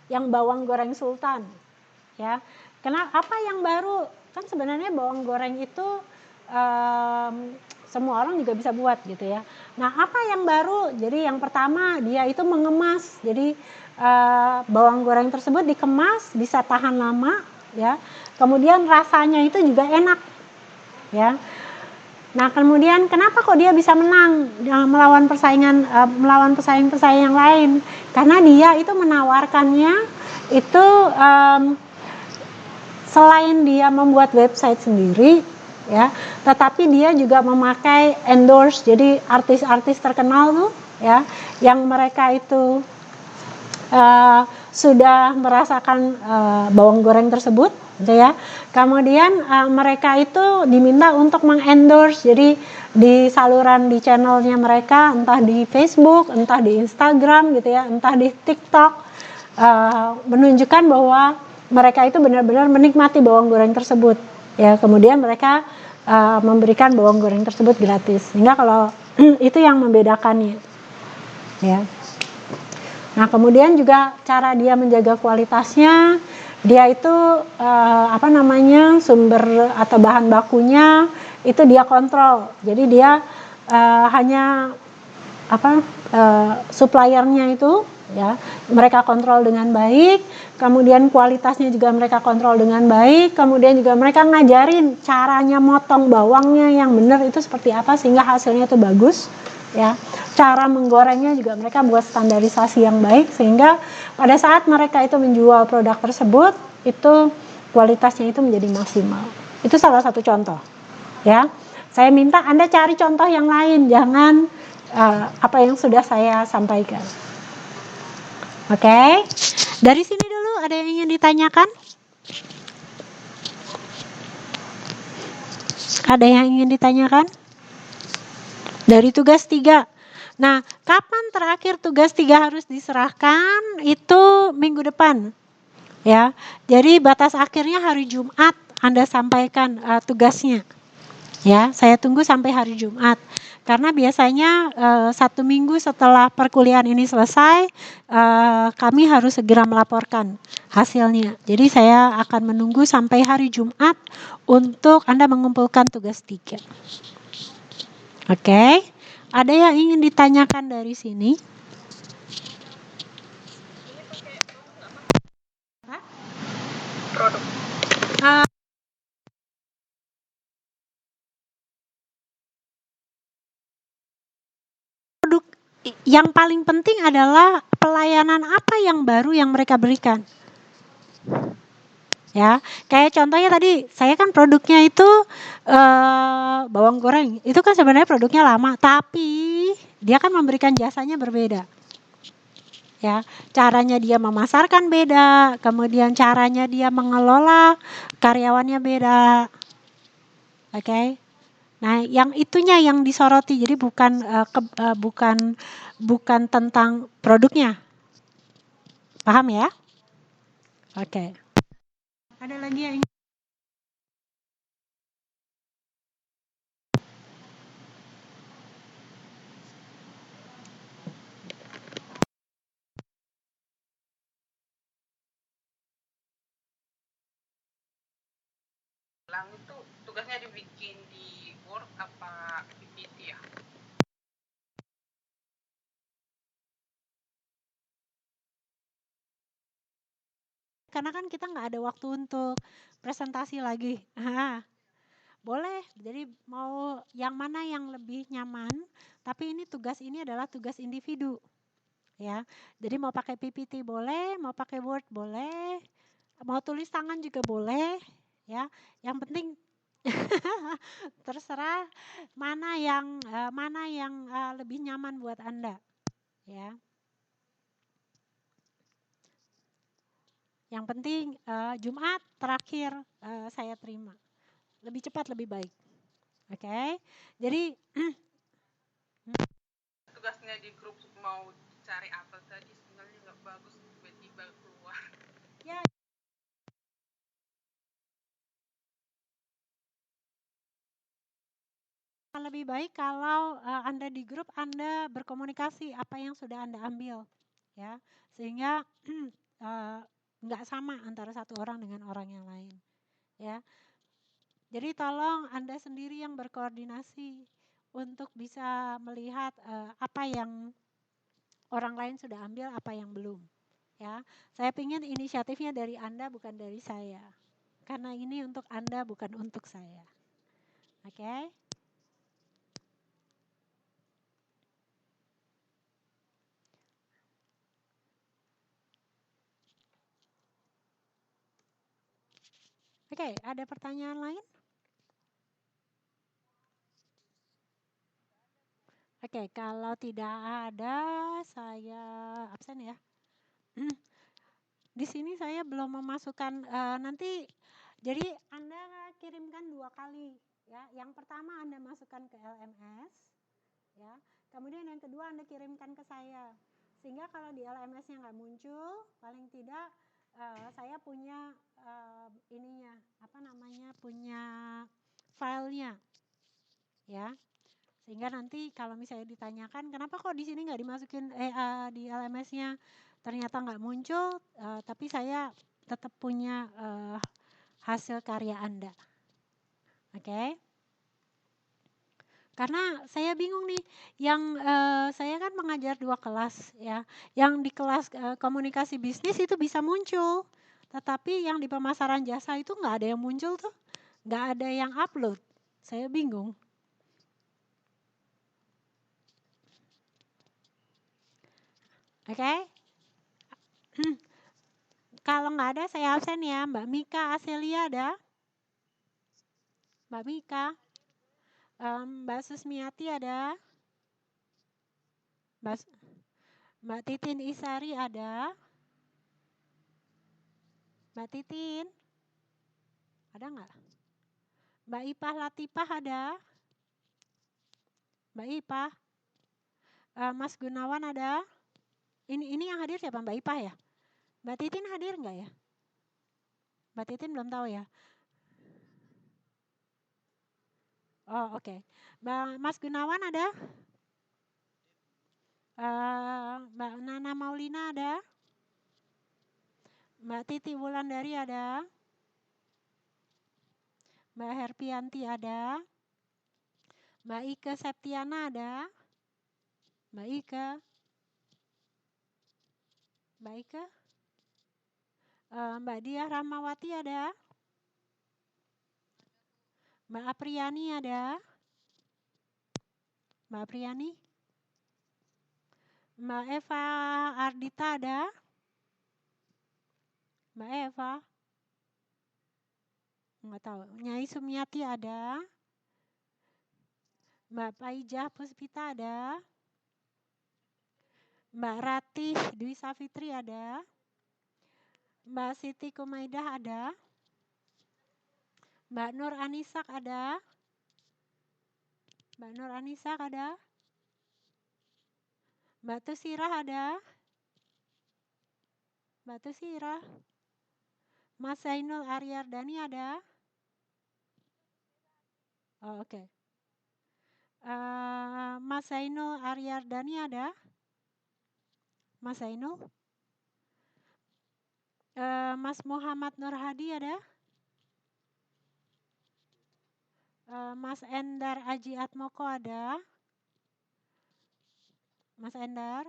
Yang bawang goreng sultan, ya. Apa yang baru? Kan sebenarnya bawang goreng itu semua orang juga bisa buat gitu ya. Nah, apa yang baru? Jadi yang pertama dia itu mengemas. Jadi bawang goreng tersebut dikemas bisa tahan lama, ya. Kemudian rasanya itu juga enak, ya. Nah, kemudian kenapa kok dia bisa menang melawan pesaing-pesaing yang lain? Karena dia itu menawarkannya itu selain dia membuat website sendiri, ya, tetapi dia juga memakai endorse. Jadi artis-artis terkenal tuh, ya, yang mereka itu sudah merasakan bawang goreng tersebut, gitu ya. Kemudian mereka itu diminta untuk mengendorse, jadi di saluran di channelnya mereka, entah di Facebook, entah di Instagram, gitu ya, entah di TikTok, menunjukkan bahwa mereka itu benar-benar menikmati bawang goreng tersebut, ya. Kemudian mereka memberikan bawang goreng tersebut gratis, sehingga kalau itu yang membedakannya, ya. Nah, kemudian juga cara dia menjaga kualitasnya, dia itu sumber atau bahan bakunya itu dia kontrol. Jadi dia hanya suppliernya itu, ya, mereka kontrol dengan baik. Kemudian kualitasnya juga mereka kontrol dengan baik. Kemudian juga mereka ngajarin caranya motong bawangnya yang benar itu seperti apa sehingga hasilnya itu bagus, ya. Cara menggorengnya juga mereka buat standarisasi yang baik sehingga pada saat mereka itu menjual produk tersebut itu kualitasnya itu menjadi maksimal. Itu salah satu contoh, ya. Saya minta Anda cari contoh yang lain, jangan apa yang sudah saya sampaikan. Oke. Dari sini dulu ada yang ingin ditanyakan? Ada yang ingin ditanyakan? Dari tugas 3. Nah, kapan terakhir tugas 3 harus diserahkan? Itu minggu depan, ya. Jadi batas akhirnya hari Jumat Anda sampaikan tugasnya, ya. Saya tunggu sampai hari Jumat, karena biasanya 1 minggu setelah perkuliahan ini selesai, kami harus segera melaporkan hasilnya. Jadi saya akan menunggu sampai hari Jumat untuk Anda mengumpulkan tugas 3. Oke. Ada yang ingin ditanyakan dari sini? Produk. yang paling penting adalah pelayanan apa yang baru yang mereka berikan. Ya, kayak contohnya tadi, saya kan produknya itu bawang goreng. Itu kan sebenarnya produknya lama, tapi dia kan memberikan jasanya berbeda. Ya, caranya dia memasarkan beda, kemudian caranya dia mengelola karyawannya beda. Oke. Nah, yang itunya yang disoroti. Jadi bukan tentang produknya. Paham ya? Oke. Ada lagi yang Lang itu tugasnya dibikin di Word apa PPT ya? karena kan kita nggak ada waktu untuk presentasi lagi. Boleh, jadi mau yang mana yang lebih nyaman, tapi tugas ini adalah tugas individu. Ya, jadi mau pakai PPT boleh, mau pakai Word boleh, mau tulis tangan juga boleh. Ya, yang penting terserah mana yang lebih nyaman buat Anda. Ya. Yang penting Jumat terakhir saya terima. Lebih cepat lebih baik. Oke. Jadi Tugasnya di grup mau cari apa tadi sebenarnya nggak bagus tiba-tiba keluar. ya, lebih baik kalau Anda di grup Anda berkomunikasi apa yang sudah Anda ambil, ya, sehingga nggak sama antara satu orang dengan orang yang lain, ya. Jadi tolong Anda sendiri yang berkoordinasi untuk bisa melihat apa yang orang lain sudah ambil, apa yang belum, ya. Saya ingin inisiatifnya dari Anda bukan dari saya, karena ini untuk Anda bukan untuk saya, oke? Oke, ada pertanyaan lain? Oke, kalau tidak ada, saya absen ya. Di sini saya belum memasukkan nanti. Jadi Anda kirimkan 2 kali, ya. Yang pertama Anda masukkan ke LMS, ya. Kemudian yang kedua Anda kirimkan ke saya. Sehingga kalau di LMS-nya nggak muncul, paling tidak saya punya punya filenya, ya. Sehingga nanti kalau misalnya ditanyakan kenapa kok di sini nggak dimasukin di LMS-nya ternyata nggak muncul, tapi saya tetap punya hasil karya Anda, oke? Karena saya bingung nih, yang saya kan mengajar 2 kelas, ya, yang di kelas komunikasi bisnis itu bisa muncul, tetapi yang di pemasaran jasa itu nggak ada yang muncul tuh, nggak ada yang upload, saya bingung. Oke? Kalau nggak ada saya absen ya. Mbak Mika Aselia ada? Mbak Mika? Mbak Susmiati ada? Mbak Titin Isari ada? Mbak Titin? Ada nggak? Mbak Ipah Latifah ada? Mbak Ipah? Mas Gunawan ada? Ini yang hadir siapa? Mbak Ipah ya? Mbak Titin hadir nggak ya? Mbak Titin belum tahu ya? Oh oke. Mas Gunawan ada? Mbak Nana Maulina ada? Mbak Titi Wulandari ada? Mbak Herpianti ada? Mbak Ike Septiana ada? Mbak Ike? Mbak Ike? Mbak Diah Rahmawati ada? Mbak Apriani ada? Mbak Apriani? Mbak Eva Ardita ada? Mbak Eva? Nggak tahu. Nyai Sumiati ada? Mbak Paijah Puspita ada? Mbak Ratih Dwi Safitri ada? Mbak Siti Kumaidah ada? Mbak Nur Anisak ada? Mbak Nur Anisak ada? Mbak Tusirah ada? Mbak Tusirah? Mas Zainul Aryardani ada? Oh, oke. Mas Zainul Aryardani ada? Mas Zainul? Mas Muhammad Nur Hadi ada? Mas Endar Aji Atmoko ada? Mas Endar?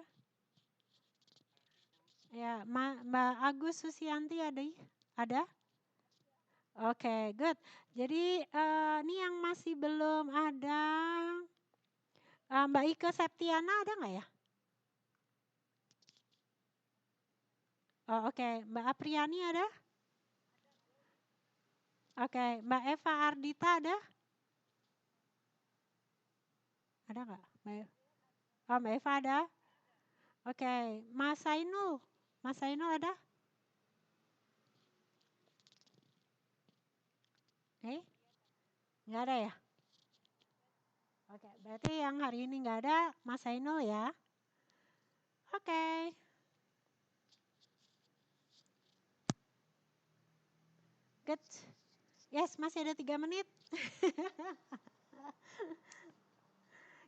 Ya, Mbak Agus Susianti ada? Ada? Oke, good. Jadi ini yang masih belum ada, Mbak Ike Septiana ada nggak ya? Oh, oke. Mbak Apriani ada? Oke. Mbak Eva Ardita ada? Ada nggak? Mbak Eva ada? Oke. Mas Ainul? Mas Ainul ada? Nggak ada ya? Oke, berarti yang hari ini nggak ada Mas Ainul ya? Oke. Good. Yes, masih ada 3 menit.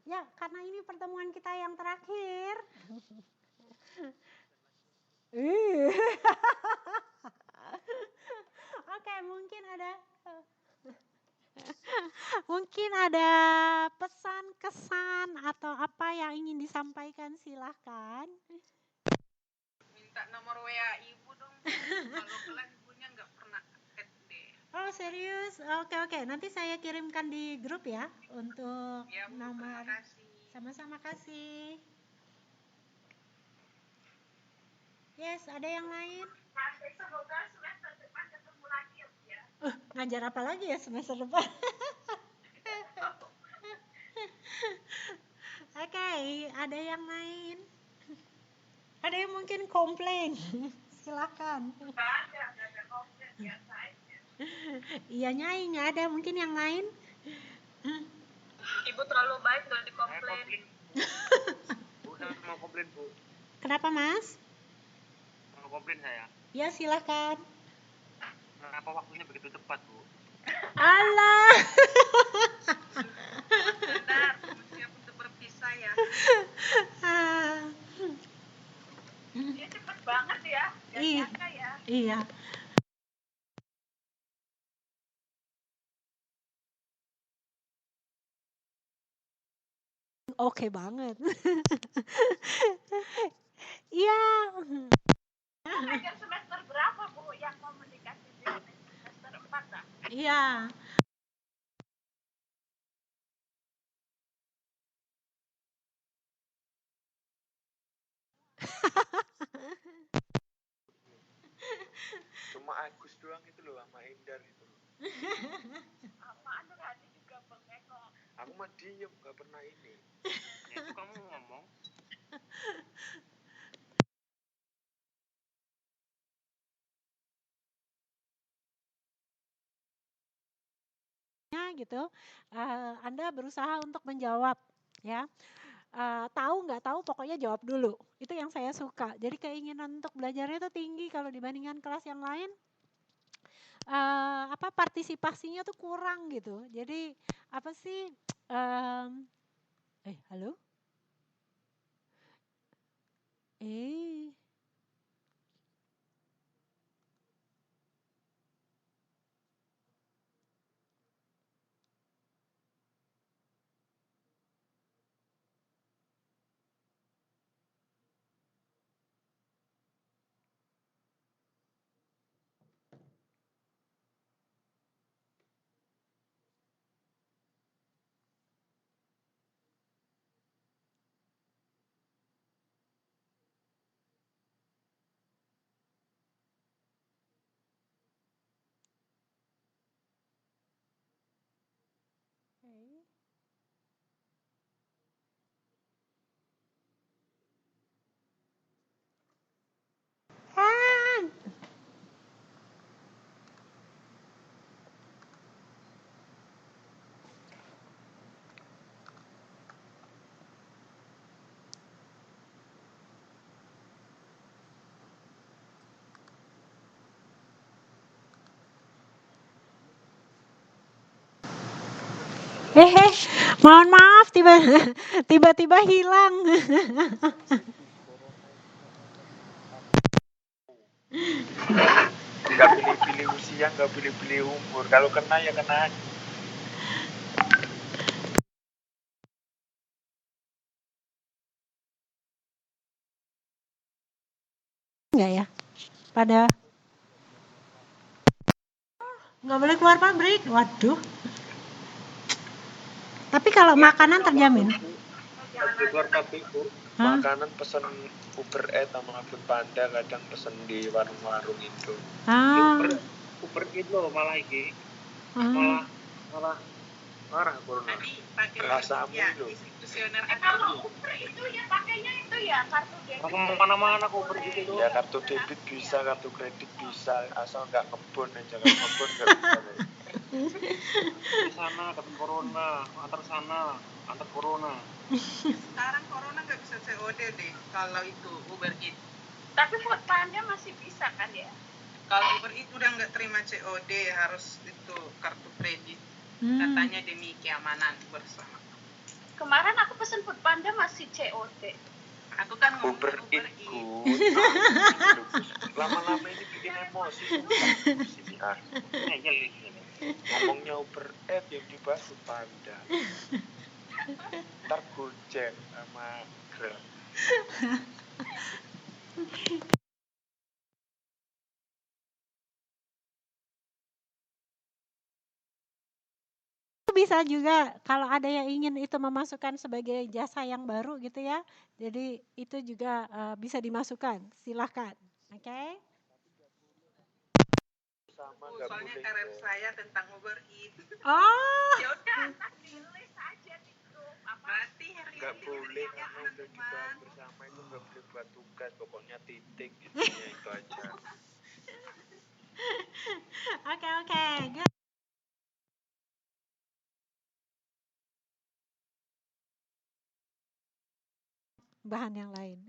Ya, karena ini pertemuan kita yang terakhir. Oke, mungkin ada pesan, kesan, atau apa yang ingin disampaikan, silahkan. Minta nomor WA ibu dong. Kalau kelas ibunya nggak pernah add deh. Oh, serius? Oke. Nanti saya kirimkan di grup ya untuk Ya, Bu, nomor. terima kasih. Sama-sama kasih. Yes, ada yang lain? Semoga semester depan ketemu lagi ya. Ngajar apa lagi ya semester depan? Oke, ada yang lain? Ada yang mungkin komplain? Silakan. Nggak ada komplain biasa aja. Iya Nyai, nggak ada. Mungkin yang lain? Ibu terlalu baik udah dikomplain. Bu, saya mau komplain, Bu. Kenapa Mas? Mau komplain saya. Ya silakan. Kenapa waktunya begitu cepat, Bu? Allah. Benar, siap untuk berpisah ya. Dia cepet banget ya. Gak Iya. nyangka ya. Iya. Oke banget. Iya. Ngajar semester berapa Bu yang komunikasi bisnis? Semester 4 lah. Iya. Cuma Agus doang itu loh, sama Endar itu loh. Sama Nur Hadi juga bengek kok. Aku mah diem, gak pernah ini. Ya itu kamu ngomong. Gitu. Anda berusaha untuk menjawab, ya. Tahu nggak tahu pokoknya jawab dulu. Itu yang saya suka. Jadi keinginan untuk belajarnya itu tinggi kalau dibandingkan kelas yang lain. Partisipasinya tuh kurang gitu. Jadi apa sih? Halo? Mohon maaf tiba-tiba hilang. Nggak pilih-pilih usia, nggak pilih-pilih umur. Kalau kena ya kena aja. Enggak ya? Pada nggak boleh keluar pabrik. Waduh. Tapi kalau makanan terjamin. Keluar pabrik, Bu. Hah? Makanan pesen Uber Eats sama Foodpanda, kadang pesen di warung-warung itu. Ah. Uber Eats loh malah iki. Ah. Malah marah corona. Tadi pakai Rasamu ya, itu. institusioner Kalau Uber itu ya pakainya itu ya kartu debit. Mana-mana kok Uber gitu. Ya kartu debit bisa, kartu kredit bisa, asal nggak ngebon aja. Kalau ngebon nggak bisa. Di sana tapi corona, antar sana, antar corona. sekarang corona nggak bisa COD deh kalau itu Uber Eats. Tapi Foodpanda masih bisa kan ya? Kalau Uber Eats udah nggak terima COD, harus itu kartu kredit. Katanya demi keamanan bersama. Kemarin aku pesen Foodpanda masih COD. Aku kan ngomong Uber Uber Eats Eats. lama-lama ini bikin emosi sini ngomongnya Uber Eats yang dibahas Foodpanda. Ntar Gojek sama Grab. Bisa juga kalau ada yang ingin itu memasukkan sebagai jasa yang baru gitu ya. Jadi itu juga bisa dimasukkan. Silahkan. Oke. Sama nggak Soalnya boleh. RF saya tentang Uber Eats. Oh. Ya udah, nanti tulis aja di grup apa. Berarti hari Nggak ini boleh ya karena udah teman-teman. dibahas bersama itu nggak boleh buat tugas, pokoknya titik intinya itu aja. Oke. Good. Bahan yang lain.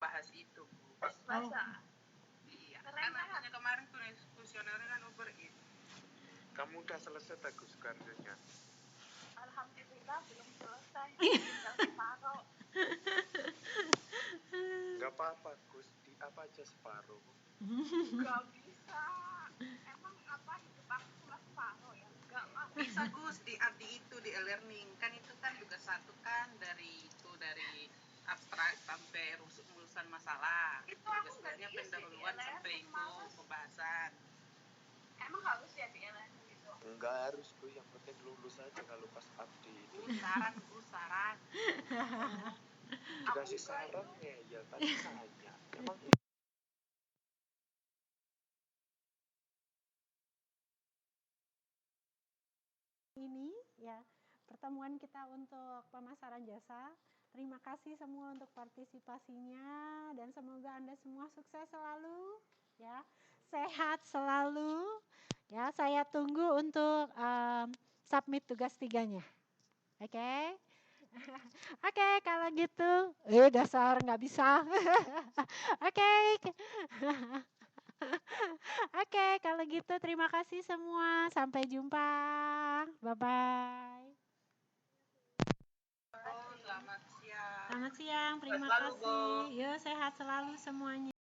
Bahas itu. Masa? Iya. Kan namanya kemarin tuh institusionernya kan Uber Eats. Kamu udah selesai Agus karirnya? Alhamdulillah belum selesai. Tinggal separuh. Nggak apa-apa Gus, di apa aja separuh. Gak bisa. Emang apa hidup aku cuma separuh ya? Gak lah. Bisa Gus di itu di e-learning kan itu kan juga satu kan dari abstrak sampai rumusan masalah. Itu aku Tugasnya nggak diisi pendahuluan di sampai e-learning, itu males. pembahasan. Emang harus ya di e-learning gitu? Nggak harus Gus, yang penting lulus aja kalau pas abdi itu. Saran. Dikasih saran ya tadi nanya. Emang Ini ya pertemuan kita untuk pemasaran jasa. Terima kasih semua untuk partisipasinya dan semoga Anda semua sukses selalu ya. Sehat selalu. Ya, saya tunggu untuk submit tugas 3-nya. Oke. Oke, kalau gitu. Dasar nggak bisa. Oke. Oke, kalau gitu terima kasih semua. Sampai jumpa. Bye-bye. Oh, selamat siang. Selamat siang, terima Selalu, kasih. Yuk, sehat selalu semuanya.